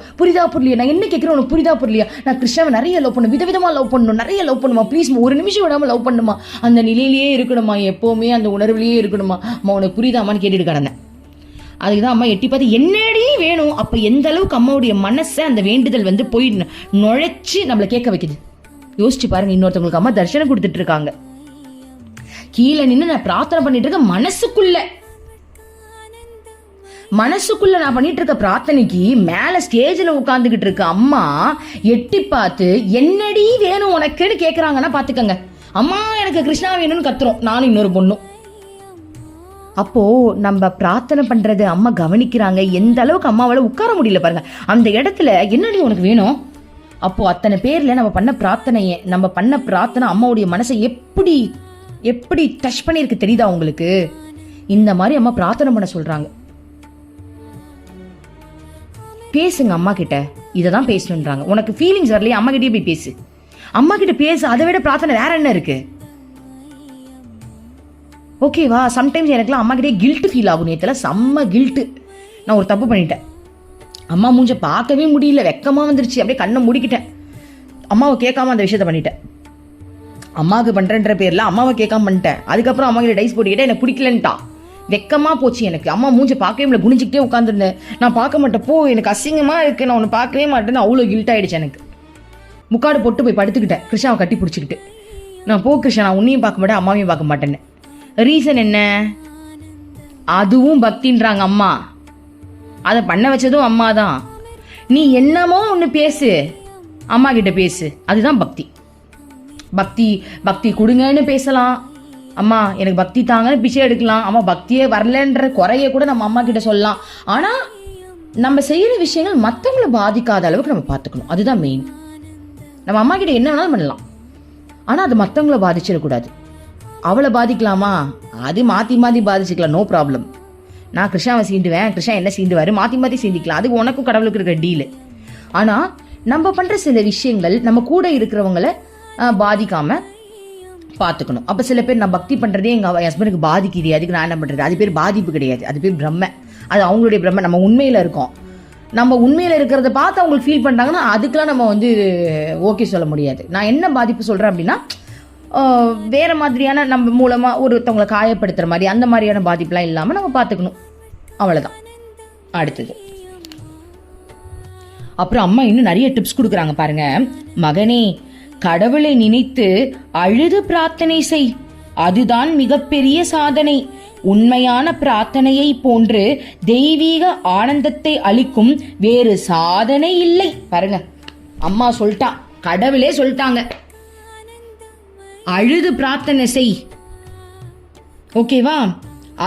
நான் என்ன கேட்குறேன் உனக்கு புரியுதா புரியலையா, நான் கிருஷ்ணாவை நிறைய லவ் பண்ணணும், விதவிதமாக லவ் பண்ணணும், நிறைய லவ் பண்ணுமா ப்ளீஸ், ஒரு நிமிஷம் விடாமல் லவ் பண்ணுமா, அந்த நிலையிலேயே இருக்கணுமா, எப்போவுமே அந்த உணர்வுலேயே இருக்கணுமா, அம்மா உனக்கு புரியுதாமான்னு கேட்டுட்டு கிடந்தேன். அதுக்கு தான் அம்மா எட்டி பார்த்து என்னடி வேணும். அப்போ எந்த அளவுக்கு அம்மாவுடைய மனசை அந்த வேண்டுதல் போய் நுழைச்சி நம்மளை கேட்க வைக்குது. யோசிச்சு பாருங்க, இன்னொருத்தவங்களுக்கு அம்மா தரிசனம் கொடுத்துட்டு இருக்காங்க, கீழே நின்று நான் பிரார்த்தனை பண்ணிட்டு இருக்க, மனசுக்குள்ள நான் பண்ணிட்டு இருக்க பிரார்த்தனைக்கு மேல ஸ்டேஜ்ல உட்கார்ந்துகிட்டு இருக்க அம்மா எட்டி பார்த்து என்னடி வேணும் உனக்குன்னு கேக்குறாங்கன்னா பாத்துக்கங்க. அம்மா எனக்கு கிருஷ்ணா வேணும்னு கத்துறோம், நானும் இன்னொரு பொண்ணும். அப்போ நம்ம பிரார்த்தனை பண்றது அம்மா கவனிக்கிறாங்க. எந்த அளவுக்கு அம்மாவால உட்கார முடியல பாருங்க அந்த இடத்துல. என்னடி உனக்கு வேணும்? அப்போ அத்தனை பேர்ல நம்ம பண்ண பிரார்த்தனை அம்மாவுடைய மனசை எப்படி டச் பண்ணிருக்கு தெரியுதா உங்களுக்கு? இந்த மாதிரி அம்மா பிரார்த்தனை பண்ண சொல்றாங்க. பேசுங்க அம்மா கிட்ட, இததான் பேசணுன்றாங்க. உனக்கு ஃபீலிங்ஸ் வரலையே, அம்மா கிட்டே போய் பேசு, அம்மா கிட்ட பேசு. அதை விட பிரார்த்தனை வேற என்ன இருக்கு? ஓகேவா? சம்டைம்ஸ் எனக்குலாம் அம்மா கிட்டே கில்ட் ஃபீல் ஆகும். நேத்துல செம்ம கில்ட்டு, நான் ஒரு தப்பு பண்ணிட்டேன், அம்மா மூஞ்ச பார்க்கவே முடியல, வெக்கமா வந்துருச்சு, அப்படியே கண்ணை முடிக்கிட்டேன், அம்மாவை கேட்காம அந்த விஷயத்த பண்ணிட்டேன். அம்மாவுக்கு பண்றேன்ற பேர்ல அம்மாவை கேட்காம பண்ணிட்டேன். அதுக்கப்புறம் அம்மா கிட்ட டைஸ் போட்டுக்கிட்டே எனக்கு பிடிக்கலன்ட்டா, வெக்கமா போச்சு எனக்கு. அம்மா மூஞ்ச பார்க்கவே முடியல, குனிஞ்சிக்கிட்டே உட்காந்துருந்தேன். நான் பார்க்க மாட்டேன் போ, எனக்கு அசிங்கமா இருக்கு, நான் உன்னை பார்க்கவே மாட்டேன்னு அவ்வளோ கில்ட் ஆயிடுச்சு எனக்கு. முக்காடு போட்டு போய் படுத்துக்கிட்டேன், கிருஷ்ணாவை கட்டி பிடிச்சிக்கிட்டு. நான் போ கிருஷ்ணா, நான் உன்னையும் பார்க்க மாட்டேன் அம்மாவையும் பார்க்க மாட்டேன்னு. ரீசன் என்ன? அதுவும் பக்தின்றாங்க அம்மா, அதை பண்ண வச்சதும் அம்மா தான். நீ என்னமோ ஒன்று பேசு, அம்மா கிட்ட பேசு, அதுதான் பக்தி. பக்தி கொடுங்கன்னு பேசலாம், அம்மா எனக்கு பக்தி தாங்கன்னு பிச்சை எடுக்கலாம். அம்மா பக்தியே வரலன்ற குறைய கூட நம்ம அம்மா கிட்ட சொல்லலாம். ஆனா நம்ம செய்யற விஷயங்கள் மற்றவங்களை பாதிக்காத அளவுக்கு நம்ம பார்த்துக்கணும், அதுதான் மெயின். நம்ம அம்மா கிட்ட என்ன வேணாலும் பண்ணலாம், ஆனா அது மற்றவங்களை பாதிச்சிடக்கூடாது. அவளை பாதிக்கலாமா? அது மாத்தி பாதிச்சுக்கலாம், நோ ப்ராப்ளம். நான் கிருஷ்ணாவை சீண்டுவேன், கிருஷ்ணா என்ன சீண்டுவாரு, மாத்தி சீண்டிக்கலாம், அது உனக்கும் கடவுளுக்கு இருக்கிற டீலு. ஆனா நம்ம பண்ற சில விஷயங்கள் நம்ம கூட இருக்கிறவங்களை பாதிக்காம பார்த்துக்கணும். அப்ப சில பேர் நான் பக்தி பண்றதே எங்க ஹஸ்பண்டுக்கு பாதிக்குது, அதுக்கு நான் என்ன பண்றது, அது பேர் பாதிப்பு கிடையாது, அது பேர் பிரம்ம, அது அவங்களுடைய பிரம்ம. நம்ம உண்மையில இருக்கோம், நம்ம உண்மையில இருக்கிறத பார்த்து அவங்களுக்கு ஃபீல் பண்றாங்கன்னா அதுக்கெல்லாம் நம்ம ஓகே சொல்ல முடியாது. நான் என்ன பாதிப்பு சொல்றேன் அப்படின்னா, வேற மாதிரியான நம்ம மூலமா ஒருத்தவங்களை காயப்படுத்துற மாதிரி அந்த மாதிரியான பாதிப்புலாம் இல்லாம நம்ம பார்த்துக்கணும், அவ்வளவுதான். அடுத்தது அப்புறம் அம்மா இன்னும் நிறைய டிப்ஸ் கொடுக்குறாங்க பாருங்க. மகனே, கடவுளை நினைத்து அழுது பிரார்த்தனை செய், அதுதான் மிகப்பெரிய சாதனை. உண்மையான பிரார்த்தனையை போன்று தெய்வீக ஆனந்தத்தை அளிக்கும் வேறு சாதனை இல்லை. பாருங்க, அம்மா சொல்லிட்டா, கடவுளே சொல்லிட்டாங்க, அழுது பிரார்த்தனை செய், ஓகேவா?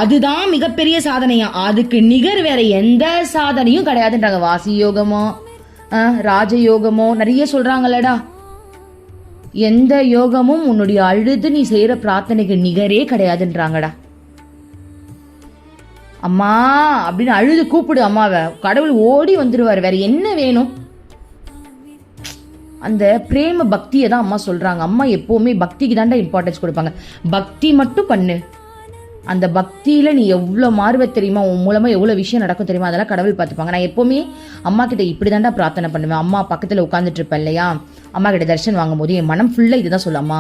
அதுதான் மிகப்பெரிய சாதனையா, அதுக்கு நிகர் வேற எந்த சாதனையும் கிடையாதுன்றாங்க. வாசி யோகமோ ராஜயோகமோ நிறைய சொல்றாங்கல்லடா, எந்த யோகமும் உன்னுடைய அழுது நீ செய்யற பிரார்த்தனைக்கு நிகரே கிடையாதுன்றாங்கடா. அம்மா அப்படின்னு அழுது கூப்பிடு அம்மாவை, கடவுள் ஓடி வந்துருவாரு. வேற என்ன வேணும்? அந்த பிரேம பக்தியை தான் அம்மா சொல்றாங்க. அம்மா எப்பவுமே பக்திக்கு தாண்டா இம்பார்ட்டன்ஸ் கொடுப்பாங்க. பக்தி மட்டும் பண்ணு, அந்த பக்தியில நீ எவ்வளவு மாறுவ தெரியுமா, உன் மூலமா எவ்வளவு விஷயம் நடக்கும் தெரியுமா, அதெல்லாம் கடவுள் பார்த்துப்பாங்க. நான் எப்பவுமே அம்மா கிட்ட இப்படிதாண்டா பிரார்த்தனை பண்ணுவேன். அம்மா பக்கத்துல உட்காந்துட்டு இருப்பேன் இல்லையா, அம்மா கிட்ட தரிசனம் வாங்கும் போது என் மனம் ஃபுல்லா இதுதான் சொல்லும்,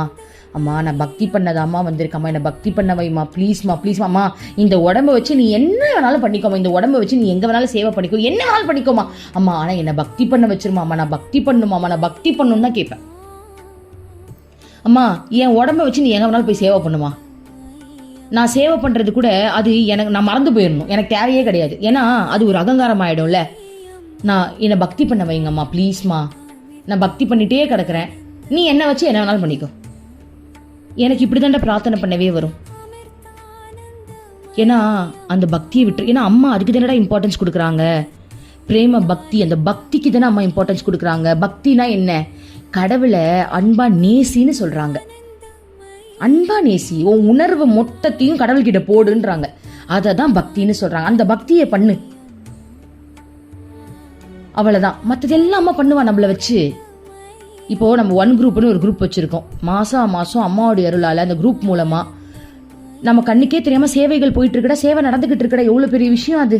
அம்மா நான் பக்தி பண்ணதாம்மா வந்திருக்கம்மா, என்ன பக்தி பண்ண வைமா ப்ளீஸ்மா அம்மா, இந்த உடம்ப வச்சு நீ என்ன வேணாலும் பண்ணிக்கோமா, இந்த உடம்ப வச்சு நீ எங்க வேணாலும் சேவை பண்ணிக்கோ, என்ன வேணாலும் பண்ணிக்கோமா அம்மா, ஆனா என்ன பக்தி பண்ண வச்சிருமா அம்மா, நான் பக்தி பண்ணுமா, நான் பக்தி பண்ணணும்னு தான் கேட்பேன். அம்மா என் உடம்ப வச்சு நீ எங்க வேணாலும் போய் சேவை பண்ணுமா, நான் சேவை பண்றது கூட அது எனக்கு நான் மறந்து போயிடணும், எனக்கு தேவையே கிடையாது. ஏன்னா அது ஒரு அகங்காரம் ஆயிடும்ல. நான் என்னை பக்தி பண்ண வைங்கம்மா ப்ளீஸ்மா, நான் பக்தி பண்ணிட்டே கிடக்குறேன், நீ என்ன வச்சு என்ன வேணாலும் பண்ணிக்கோ. எனக்கு இப்படிதாண்டா பிரார்த்தனை பண்ணவே வரும். ஏன்னா அந்த பக்தியை விட்டு, ஏன்னா அம்மா அதுக்கு தானடா இம்பார்ட்டன்ஸ் கொடுக்குறாங்க. பிரேம பக்தி, அந்த பக்திக்கு தானே அம்மா இம்பார்ட்டன்ஸ் கொடுக்குறாங்க. பக்தினா என்ன? கடவுளை அன்பா நேசின்னு சொல்றாங்க. அன்பா நேசி, உன் உணர்வு மொத்தத்தையும் கடவுள்கிட்ட போடுன்றாங்க. அதை தான் பக்தின்னு சொல்றாங்க. அந்த பக்தியை பண்ணு, அவ்வளவுதான். மற்றது எல்லாமே பண்ணுவா நம்மள வச்சு. இப்போ நம்ம ஒன் குரூப்னு ஒரு குரூப் வச்சிருக்கோம். மாசம் அம்மாவுடைய அருளால அந்த குரூப் மூலமா நம்ம கண்ணுக்கே தெரியாம சேவைகள் போயிட்டு இருக்கடா, சேவை நடந்துகிட்டு இருக்கடா, எவ்வளவு பெரிய விஷயம் அது.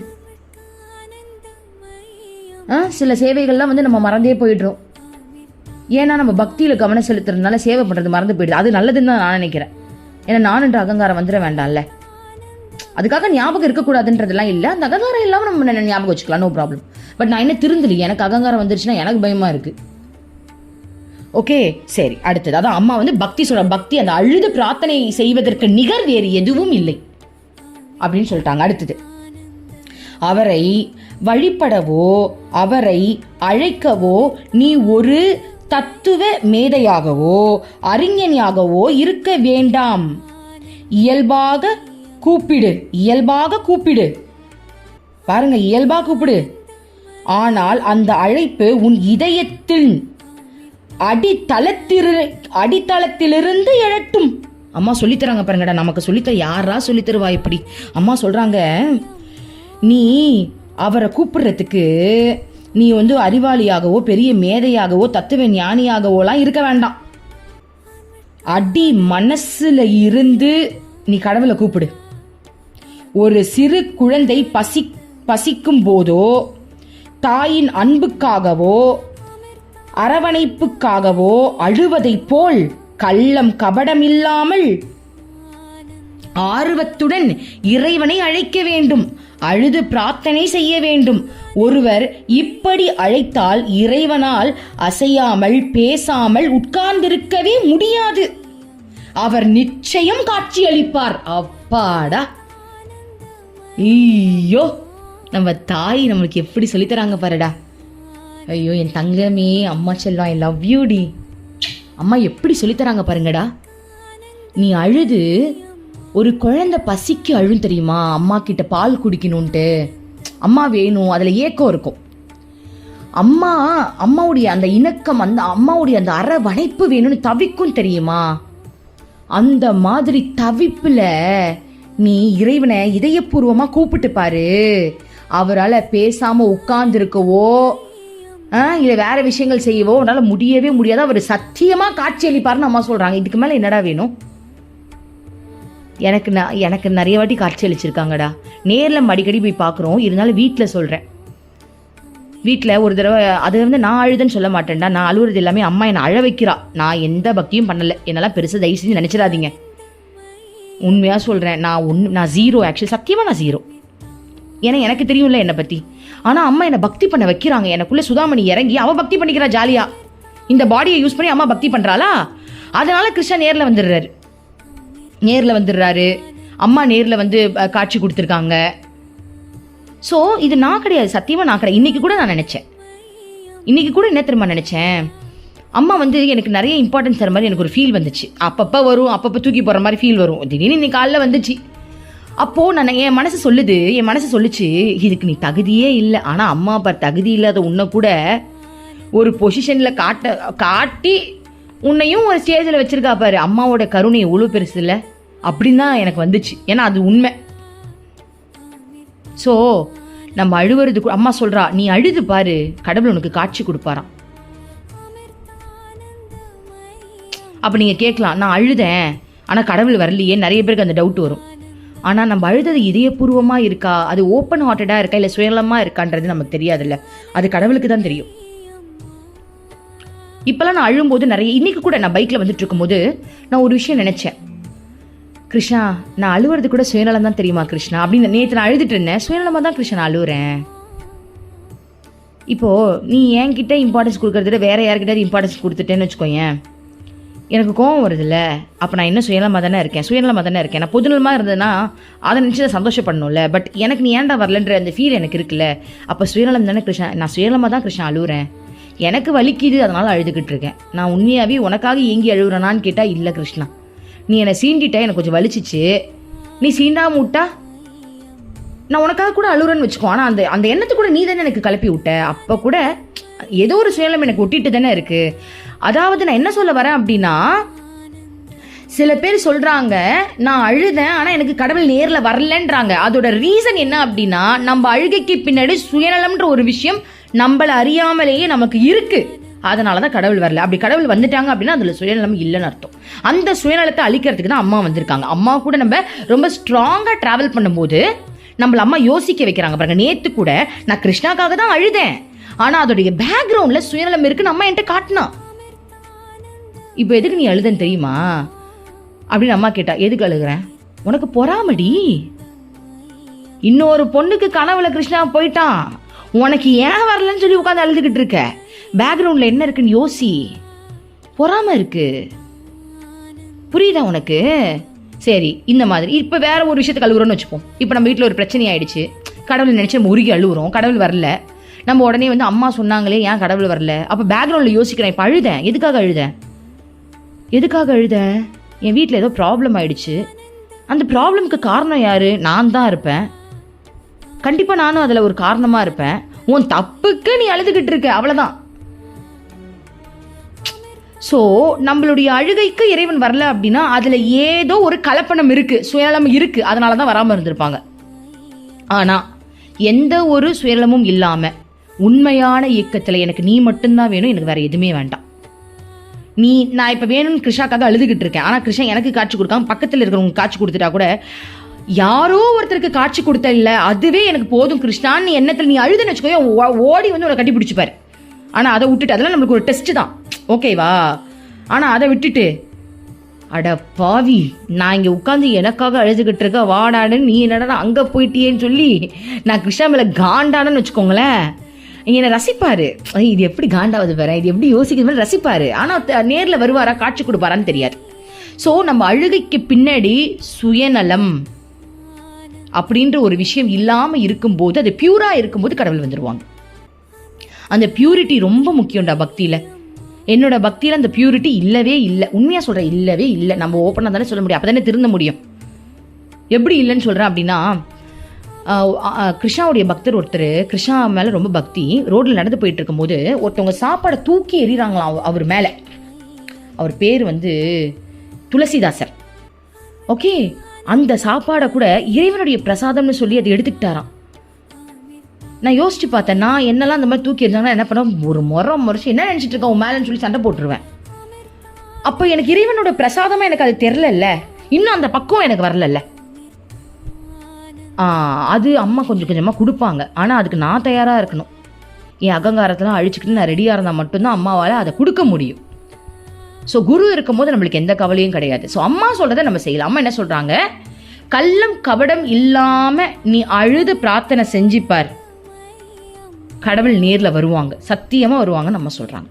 சில சேவைகள்லாம் வந்து நம்ம மறந்தே போயிடுறோம். ஏன்னா நம்ம பக்தியில கவனம் செலுத்துறதுனால சேவை பண்றது மறந்து போயிடுது. அது நல்லதுன்னு தான் நான் நினைக்கிறேன். ஏன்னா நானுன்ற அகங்காரம் வந்துட வேண்டாம்ல. அதுக்காக ஞாபகம் இருக்கக்கூடாதுன்றதுலாம் இல்லை. அந்த அகங்காரம் இல்லாமல் நம்ம ஞாபகம் வச்சுக்கலாம், நோ ப்ராப்ளம். பட் நான் என்ன திருந்தலி, எனக்கு அகங்காரம் வந்துருச்சுன்னா எனக்கு பயமா இருக்கு. ஓகே, சரி. அடுத்தது அதான் அம்மா வந்து பக்தி சொல்ற, பக்தி அந்த அழுது பிரார்த்தனை செய்வதற்கு நிகர் வேறு எதுவும் இல்லை அப்படின்னு சொல்லிட்டாங்க. அடுத்தது, அவரை வழிபடவோ அவரை அழைக்கவோ நீ ஒரு தத்துவ மேதையாகவோ அறிஞனாகவோ இருக்க வேண்டாம். இயல்பாக கூப்பிடு. பாருங்க, இயல்பா கூப்பிடு. ஆனால் அந்த அழைப்பு உன் இதயத்தின் அடித்தளத்திலிருந்து எழட்டும். அம்மா சொல்லித்தராங்க பாருங்கடா, நமக்கு சொல்லித்தர யாரா சொல்லித்தருவா இப்படி? அம்மா சொல்றாங்க, நீ அவரை கூப்பிடுறதுக்கு நீ வந்து அறிவாளியாகவோ பெரிய மேதையாகவோ தத்துவ ஞானியாகவோலாம் இருக்க வேண்டாம். அடி மனசுல இருந்து நீ கடவுளை கூப்பிடு. ஒரு சிறு குழந்தை பசிக்கும் போதோ தாயின் அன்புக்காகவோ அரவணைப்புக்காகவோ அழுவதை போல் கள்ளம் கபடமில்லாமல் ஆர்வத்துடன் இறைவனை அழைக்க வேண்டும். அழுது பிரார்த்தனை செய்ய வேண்டும். ஒருவர் இப்படி அழைத்தால் இறைவனால் அசையாமல் பேசாமல் உட்கார்ந்திருக்கவே முடியாது. அவர் நிச்சயம் காட்சி அளிப்பார். அப்பாடா, ஐயோ, நம்ம தாய் நம்மளுக்கு எப்படி சொல்லித்தராங்க பாருடா. ஐயோ என் தங்கமே, அம்மா செல்லம், ஐ லவ் யூ டி. அம்மா எப்படி சொல்லித்தராங்க பாருங்கடா. நீ அழுது, ஒரு குழந்தை பசிக்கு அழும் தெரியுமா, அம்மா கிட்ட பால் குடிக்கணும்ட்டு, அம்மா வேணும், அதுல ஏக்கம் இருக்கும். அம்மாவுடைய அந்த இணக்கம், அந்த அம்மாவுடைய அந்த அரவணைப்பு வேணும்னு தவிக்கும் தெரியுமா. அந்த மாதிரி தவிப்புல நீ இறைவனை இதயபூர்வமா கூப்பிட்டு பாரு. அவரால் பேசாம உட்கார்ந்து இருக்கவோ இல்ல வேற விஷயங்கள் செய்யவோ உன்னால முடியவே முடியாது. அவர் சத்தியமா காட்சி அளிப்பாருன்னு அம்மா சொல்றாங்க. இதுக்கு மேல என்னடா வேணும்? எனக்கு நிறைய வாட்டி காட்சி அளிச்சிருக்காங்கடா. நேரில் அடிக்கடி போய் பார்க்குறோம். இருந்தாலும் வீட்டில் சொல்கிறேன். வீட்டில் ஒரு தடவை அது வந்து நான் அழுதுன்னு சொல்ல மாட்டேன்டா. நான் அழுவுறது எல்லாமே அம்மா என்னை அழ வைக்கிறா. நான் எந்த பக்தியும் பண்ணலை. என்னெல்லாம் பெருசாக தயவு செஞ்சு நினச்சிடாதீங்க. உண்மையாக சொல்கிறேன். நான் ஜீரோ. ஆக்சுவலி சத்தியமாக நான் ஜீரோ. ஏன்னா எனக்கு தெரியும்ல என்னை பற்றி. ஆனால் அம்மா என்னை பக்தி பண்ண வைக்கிறாங்க. எனக்குள்ளே சுதாமணி இறங்கி அவள் பக்தி பண்ணிக்கிறா ஜாலியாக. இந்த பாடியை யூஸ் பண்ணி அம்மா பக்தி பண்ணுறாளா. அதனால கிருஷ்ணா நேரில் வந்துடுறாரு. அம்மா நேரில் வந்து காட்சி கொடுத்துருக்காங்க. ஸோ இது நான் கிடையாது, சத்தியமாக நான் கிடையாது. இன்னைக்கு கூட நான் நினச்சேன். இன்னைக்கு கூட என்ன தெரியுமா நினச்சேன், அம்மா வந்து எனக்கு நிறைய இம்பார்ட்டன்ஸ் தர மாதிரி எனக்கு ஒரு ஃபீல் வந்துச்சு. அப்பப்போ வரும், அப்பப்போ தூக்கி போகிற மாதிரி ஃபீல் வரும். திடீர்னு இன்னைக்கு காலையில் வந்துச்சு. அப்போது நான் என் மனசு சொல்லுச்சு, இதுக்கு நீ தகுதியே இல்லை. ஆனால் அம்மா அப்பா தகுதி இல்லாத உன்னை கூட ஒரு பொசிஷனில் காட்டி உன்னையும் ஒரு ஸ்டேஜில் வச்சிருக்கா பாரு. அம்மாவோட கருணை எவ்வளோ பெருசு இல்லை அப்படின்னு தான் எனக்கு வந்துச்சு. ஏன்னா அது உண்மை. ஸோ நம்ம அழுவுறது, அம்மா சொல்றா, நீ அழுது பாரு, கடவுள் உனக்கு காட்சி கொடுப்பாராம். அப்போ நீங்கள் கேட்கலாம், நான் அழுதேன் ஆனால் கடவுள் வரலையே, நிறைய பேருக்கு அந்த டவுட் வரும். ஆனால் நம்ம அழுதது இதயபூர்வமாக இருக்கா, அது ஓப்பன் ஹார்ட்டடாக இருக்கா, இல்லை சுயலமாக இருக்கான்றது நமக்கு தெரியாதுல்ல. அது கடவுளுக்கு தான் தெரியும். இப்போல்லாம் நான் அழும்போது நிறைய, இன்னைக்கு கூட நான் பைக்கில் வந்துட்டு இருக்கும்போது நான் ஒரு விஷயம் நினச்சேன். கிருஷ்ணா, நான் அழுவுறது கூட சுயநலம் தான் தெரியுமா கிருஷ்ணா அப்படின்னு. நேற்று நான் அழுதுட்டு இருந்தேன், சுயநலமாக தான் கிருஷ்ணா நான் அழுவுறேன். இப்போது நீ என்கிட்ட இம்பார்ட்டன்ஸ் கொடுக்கறத வேற யார்கிட்ட இம்பார்ட்டன்ஸ் கொடுத்துட்டேன்னு வச்சுக்கோயேன், எனக்கு கோவம் வருதுல்ல. அப்போ நான் இன்னும் சுயநலமாக தானே இருக்கேன். நான் பொதுநலமாக இருந்ததுன்னா அதை நினச்சி தான் சந்தோஷப்படணும்ல. பட் எனக்கு நீ ஏன்டா வரலன்ற அந்த ஃபீல் எனக்கு இருக்குல்ல. அப்போ சுயநலம் தானே கிருஷ்ணா. நான் சுயநலமாக தான் கிருஷ்ணா அழுவுறேன். எனக்கு வலிக்குது, அதனால அழுதுகிட்டு இருக்கேன். நான் உண்மையாகவே உனக்காக ஏங்கி அழுகுறேனான்னு கேட்டால் இல்லை கிருஷ்ணா. நீ என்னை சீண்டிட்ட, எனக்கு கொஞ்சம் வலிச்சிச்சு. நீ சீண்டாம விட்டா நான் உனக்காக கூட அழுகுறேன்னு வச்சுக்கோ. ஆனால் அந்த எண்ணத்தை கூட நீ தானே எனக்கு கிளப்பி விட்ட. அப்போ கூட ஏதோ ஒரு சுயநலம் எனக்கு ஒட்டிட்டு தானே இருக்கு. அதாவது நான் என்ன சொல்ல வரேன் அப்படின்னா, சில பேர் சொல்றாங்க நான் அழுதேன் ஆனால் எனக்கு கடவுள் நேரில் வரலன்றாங்க. அதோட ரீசன் என்ன அப்படின்னா, நம்ம அழுகைக்கு பின்னாடி சுயநலம்ன்ற ஒரு விஷயம் நம்மளை அறியாமலேயே நமக்கு இருக்கு. அதனாலதான் கடவுள் வரல. அப்படி கடவுள் வந்துட்டாங்க அப்படின்னா அதுல சுயநலம் இல்லைன்னு அர்த்தம். அந்த சுயநலத்தை அழிக்கிறதுக்கு தான் அம்மா வந்திருக்காங்க. அம்மா கூட நம்ம ரொம்ப ஸ்ட்ராங்கா டிராவல் பண்ணும்போது நம்மள அம்மா யோசிக்க வைக்கிறாங்க பாருங்க. நேத்து கூட நான் கிருஷ்ணாக்காக தான் அழுதேன், ஆனா அதோடைய பேக்ரவுண்ட்ல சுயநலம் இருக்குன்னு அம்மா என்கிட்ட காட்டினா. இப்போ எதுக்கு நீ அழுதன்னு தெரியுமா அப்படின்னு அம்மா கேட்டா. எதுக்கு அழுகிறேன்? உனக்கு பொறாமடி, இன்னொரு பொண்ணுக்கு கனவுல கிருஷ்ணா போயிட்டான், உனக்கு ஏன் வரலன்னு சொல்லி உட்காந்து அழுதுகிட்டு இருக்க. பேக்ரவுண்ட்ல என்ன இருக்குன்னு யோசி. பொறாம இருக்கு, புரியுதா உனக்கு? சரி, இந்த மாதிரி இப்ப வேற ஒரு விஷயத்துக்கு அழுகுறோம்னு வச்சுப்போம். இப்ப நம்ம வீட்டுல ஒரு பிரச்சனை ஆயிடுச்சு, கடவுள் நினைச்சு நம்ம உருகி அழுகுறோம், கடவுள் வரல. நம்ம உடனே வந்து அம்மா சொன்னாங்களே ஏன் கடவுள் வரல, அப்ப பேக்ரவுண்ட்ல யோசிக்கிறேன். இப்ப அழுதேன், எதுக்காக அழுதேன்? என் வீட்டில் ஏதோ ப்ராப்ளம் ஆயிடுச்சு. அந்த ப்ராப்ளம்க்கு காரணம் யாரு? நான் தான் இருப்பேன். கண்டிப்பா நானும் அதுல ஒரு காரணமா இருப்பேன். உன் தப்புக்கு நீ அழுதுகிட்டு இருக்க, அவ்வளவுதான். சோ நம்மளுடைய அழுகைக்கு இறைவன் வரல அப்படின்னா அதுல ஏதோ ஒரு கலப்பணம் இருக்கு, சுயநலம் இருக்கு, அதனாலதான் வராம இருந்திருப்பாங்க. ஆனா எந்த ஒரு சுயநலமும் இல்லாம உண்மையான இயக்கத்துல எனக்கு நீ மட்டும்தான் வேணும், எனக்கு வேற எதுவுமே வேண்டாம். நான் இப்ப வேணும்னு கிருஷ்ணாக்காக அழுதுகிட்டு இருக்கேன், ஆனா கிருஷ்ணா எனக்கு காட்சி கொடுக்காம பக்கத்துல இருக்கிறவங்க காட்சி கொடுத்துட்டா கூட, யாரோ ஒருத்தருக்கு காட்சி கொடுத்த இல்ல அதுவே எனக்கு போதும் கிருஷ்ணான்னு எண்ணத்துல நீ அழுதுன்னு வச்சுக்கோ, ஓடி வந்து உன்னை கட்டி பிடிச்சுப்பாரு. ஆனா அதை விட்டுட்டு, அதெல்லாம் நம்மளுக்கு ஒரு டெஸ்ட் தான், ஓகேவா? ஆனா அதை விட்டுட்டு அட பாவி நான் இங்க உட்காந்து எனக்காக அழுதுகிட்டு இருக்க, வாடாடுன்னு நீ என்னடா அங்க போயிட்டியேன்னு சொல்லி நான் கிருஷ்ணா மேல காண்டானன்னு வச்சுக்கோங்களேன். என்னை ரசிப்பாரு, இது எப்படி காண்டாவது பாரு, இது எப்படி யோசிக்கிறது ரசிப்பாரு. ஆனா நேர்ல வருவாரா, காட்சி கொடுப்பாரான்னு தெரியாது. சோ நம்ம அழுகைக்கு பின்னாடி சுயநலம் அப்படின்ற ஒரு விஷயம் இல்லாம இருக்கும்போது, அது பியூரா இருக்கும்போது கடவுள் வந்துருவாங்க. அந்த பியூரிட்டி ரொம்ப முக்கியம்டா பக்தியில. என்னோட பக்தியில அந்த பியூரிட்டி இல்லவே இல்லை, உண்மையா சொல்றேன், இல்லவே இல்லை. நம்ம ஓப்பனா தானே சொல்ல முடியும், அப்பதானே திருந்த முடியும். எப்படி இல்லைன்னு சொல்றேன் அப்படின்னா, கிருஷ்ணாவுடைய பக்தர் ஒருத்தர், கிருஷ்ணா மேல ரொம்ப பக்தி, ரோட்ல நடந்து போயிட்டு இருக்கும் போது ஒருத்தவங்க சாப்பாடை தூக்கி எறிறாங்களாம் அவர் மேல. அவர் பேர் வந்து துளசிதாசர். ஓகே, அந்த சாப்பாடை கூட இறைவனுடைய பிரசாதம்னு சொல்லி அதை எடுத்துக்கிட்டாராம். நான் யோசிச்சு பார்த்தேன், நான் என்னெல்லாம் அந்த மாதிரி தூக்கி எறிஞ்சாங்கன்னா என்ன பண்ண, ஒரு முறைச்சு என்ன நினைச்சிட்டு இருக்கேன் உன் மேலன்னு சொல்லி சண்டை போட்டுருவேன். அப்போ எனக்கு இறைவனோட பிரசாதமா எனக்கு அது தெரிலல்ல, இன்னும் அந்த பக்கம் எனக்கு வரலல்ல. அது அம்மா கொஞ்சம் கொஞ்சமாக கொடுப்பாங்க, ஆனால் அதுக்கு நான் தயாராக இருக்கணும். என் அகங்காரத்தெல்லாம் அழிச்சுக்கிட்டு நான் ரெடியாக இருந்தால் மட்டும்தான் அம்மாவால் அதை கொடுக்க முடியும். ஸோ குரு இருக்கும் போது நம்மளுக்கு எந்த கவலையும் கிடையாது. ஸோ அம்மா சொல்கிறத நம்ம செய்யலாம். அம்மா என்ன சொல்கிறாங்க, கள்ளம் கபடம் இல்லாமல் நீ அழுது பிரார்த்தனை செஞ்சுப்பார், கடவுள் நேரில் வருவாங்க, சத்தியமாக வருவாங்க நம்ம சொல்கிறாங்க.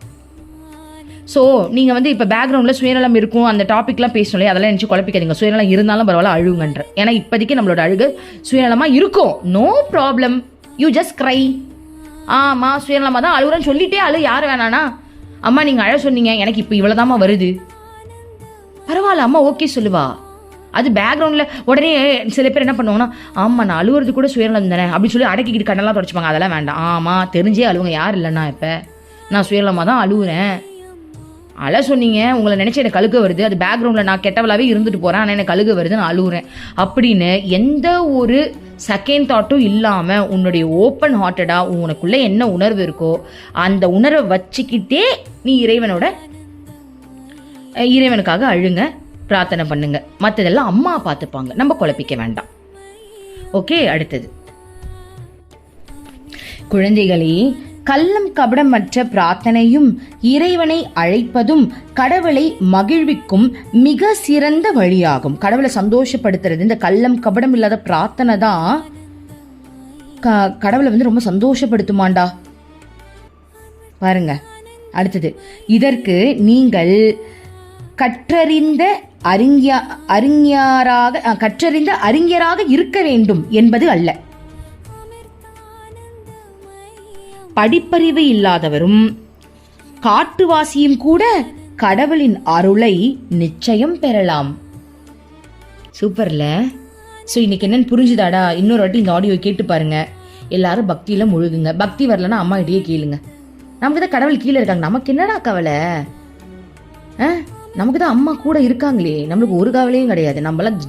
ஸோ நீங்கள் வந்து இப்போ பேக்ரவுண்டில் சுயநலம் இருக்கும், அந்த டாபிக்லாம் பேசணும், அதெல்லாம் நினச்சி குழப்பிக்காதீங்க. சுயநலம் இருந்தாலும் பரவாயில்ல அழுகுங்கன்ற. ஏன்னா இப்போதைக்கு நம்மளோட அழுகு சுயநலமாக இருக்கும், no problem, you just cry. ஆமாம் சுயநலமாக தான் அழுகுறேன்னு சொல்லிட்டே அழு, யார் வேணானா. அம்மா நீங்கள் அழ சொன்னீங்க, எனக்கு இப்போ இவ்வளோதாம்மா வருது, பரவாயில்ல அம்மா ஓகே சொல்லுவா. அது பேக்ரவுண்டில் உடனே சில பேர் என்ன பண்ணுவாங்கன்னா, ஆமாம் நான் அழுகுறது கூட சுயநலம் தானே அப்படின்னு சொல்லி அடக்கிக்கிட்டு கண்ணெல்லாம் தொடச்சிப்பாங்க. அதெல்லாம் வேண்டாம். ஆமாம் தெரிஞ்சே அழுவுங்க, யார் இல்லைண்ணா இப்போ நான் சுயநலமாக தான் அழுகுறேன், அழ சொன்னீங்க, உங்களை நினைச்சு எனக்கு கழுக வருது, அது பேக்ரவுண்டில் நான் கெட்டவளாவே இருந்துட்டு போகிறேன், ஆனால் எனக்கு கழுக வருது, நான் அழுகுறேன் அப்படின்னு எந்த ஒரு செகண்ட் தாட்டும் இல்லாமல் உன்னுடைய ஓப்பன் ஹார்ட்டடாக உனக்குள்ளே என்ன உணர்வு இருக்கோ அந்த உணர்வை வச்சுக்கிட்டே நீ இறைவனுக்காக அழுங்க, பிரார்த்தனை பண்ணுங்க. மற்றதெல்லாம் அம்மா பார்த்துப்பாங்க, நம்ம குழப்பிக்க வேண்டாம். ஓகே, அடுத்தது குழந்தைகளே, கள்ளம் கபடமற்ற பிரார்த்தனையும் இறைவனை அழைப்பதும் கடவுளை மகிழ்விக்கும் மிக சிறந்த வழியாகும். கடவுளை சந்தோஷப்படுத்துறது இந்த கள்ளம் கபடம் இல்லாத பிரார்த்தனை தான் கடவுளை வந்து ரொம்ப சந்தோஷப்படுத்துமாண்டா. பாருங்க அடுத்தது, இதற்கு நீங்கள் கற்றறிந்த அறிஞராக இருக்க வேண்டும் என்பது அல்ல. படிப்பறிவு இல்லாதவரும் காட்டுவாசியும் கூட கடவுளின் அருளை நிச்சயம் பெறலாம். சூப்பர்ல. ஸோ இன்னைக்கு என்னன்னு புரிஞ்சுதாடா? இன்னொரு வாட்டி இந்த ஆடியோ கேட்டு பாருங்க. எல்லாரும் பக்தியில முழுகுங்க. பக்தி வரலன்னா அம்மா கிட்டயே கேளுங்க. நமக்கு தான் கடவுள் கீழே இருக்காங்க, நமக்கு என்னடா கவலை? நமக்கு தான் அம்மா கூட இருக்காங்களே, நம்மளுக்கு ஒரு கவலையும் கிடையாது. நம்மளாம்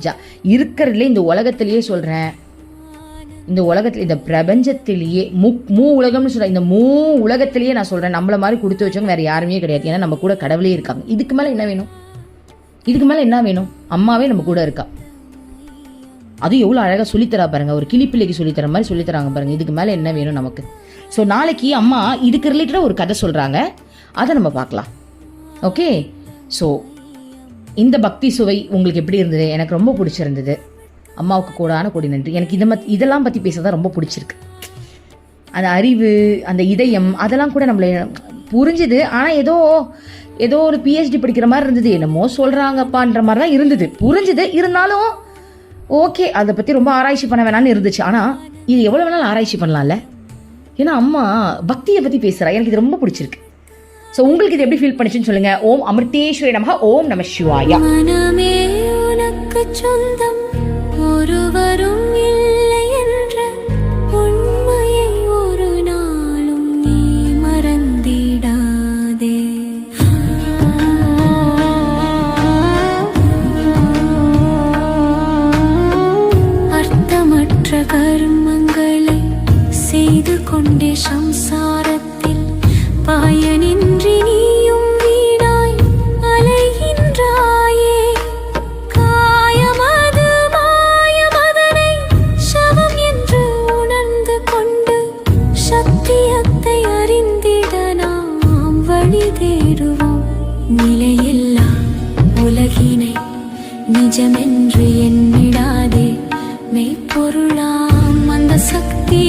இருக்கிறதுலே இந்த உலகத்திலேயே சொல்றேன், இந்த உலகத்தில், இந்த பிரபஞ்சத்திலேயே மூ உலகம்னு சொல்கிறேன், இந்த உலகத்திலேயே நான் சொல்கிறேன், நம்மள மாதிரி கொடுத்து வச்சவங்க வேறு யாருமே கிடையாது. ஏன்னா நம்ம கூட கடவுளே இருக்காங்க. இதுக்கு மேலே என்ன வேணும்? இதுக்கு மேலே என்ன வேணும்? அம்மாவே நம்ம கூட இருக்கா. அதுவும் எவ்வளோ அழகாக சொல்லித்தரா பாருங்கள். ஒரு கிளிப்பிள்ளைக்கு சொல்லித்தர மாதிரி சொல்லித்தராங்க பாருங்கள். இதுக்கு மேலே என்ன வேணும் நமக்கு? ஸோ நாளைக்கு அம்மா இதுக்கு ரிலேட்டடாக ஒரு கதை சொல்கிறாங்க, அதை நம்ம பார்க்கலாம். ஓகே. ஸோ இந்த பக்தி சுவை உங்களுக்கு எப்படி இருந்தது? எனக்கு ரொம்ப பிடிச்சிருந்தது. அம்மாவுக்கு கோடான கோடி நன்றி. எனக்கு இதெல்லாம் பற்றி பேசதான் ரொம்ப பிடிச்சிருக்கு. அந்த அறிவு, அந்த இதயம், அதெல்லாம் கூட நம்மளை புரிஞ்சுது. ஆனால் ஏதோ ஒரு பிஹெச்டி படிக்கிற மாதிரி இருந்தது. என்னமோ சொல்கிறாங்கப்பான்ற மாதிரி தான் இருந்தது. புரிஞ்சுது. இருந்தாலும் ஓகே, அதை பற்றி ரொம்ப ஆராய்ச்சி பண்ண வேணான்னு இருந்துச்சு. ஆனால் இது எவ்வளோ வேணாலும் ஆராய்ச்சி பண்ணலாம்ல. ஏன்னா அம்மா பக்தியை பற்றி பேசுகிறா. எனக்கு இது ரொம்ப பிடிச்சிருக்கு. ஸோ உங்களுக்கு இது எப்படி ஃபீல் பண்ணிச்சுன்னு சொல்லுங்கள். ஓம் அமிர்தேஸ்வரி நமஹ. ஓம் நம சிவாயா. மனமே உனக்கு சொந்தம், ஒருவரும் இல்லை என்ற உண்மையை ஒரு நாளும் நீ மறந்திடாதே. அர்த்தமற்ற கர்மங்களை செய்து கொண்டே சம்சாரத்தில் பயனின்றி நீயும் வீணாய் அலைகின்றாயே. காயமது மாயமதனை சவம் என்று உணர்ந்து கொண்டு சத்தியத்தை அறிந்திட நாம் வழி தேடுவோம். நிலையில்லா உலகினை நிஜமென்று எண்ணிடாதே. மெய்ப்பொருளாம் அந்த சக்தி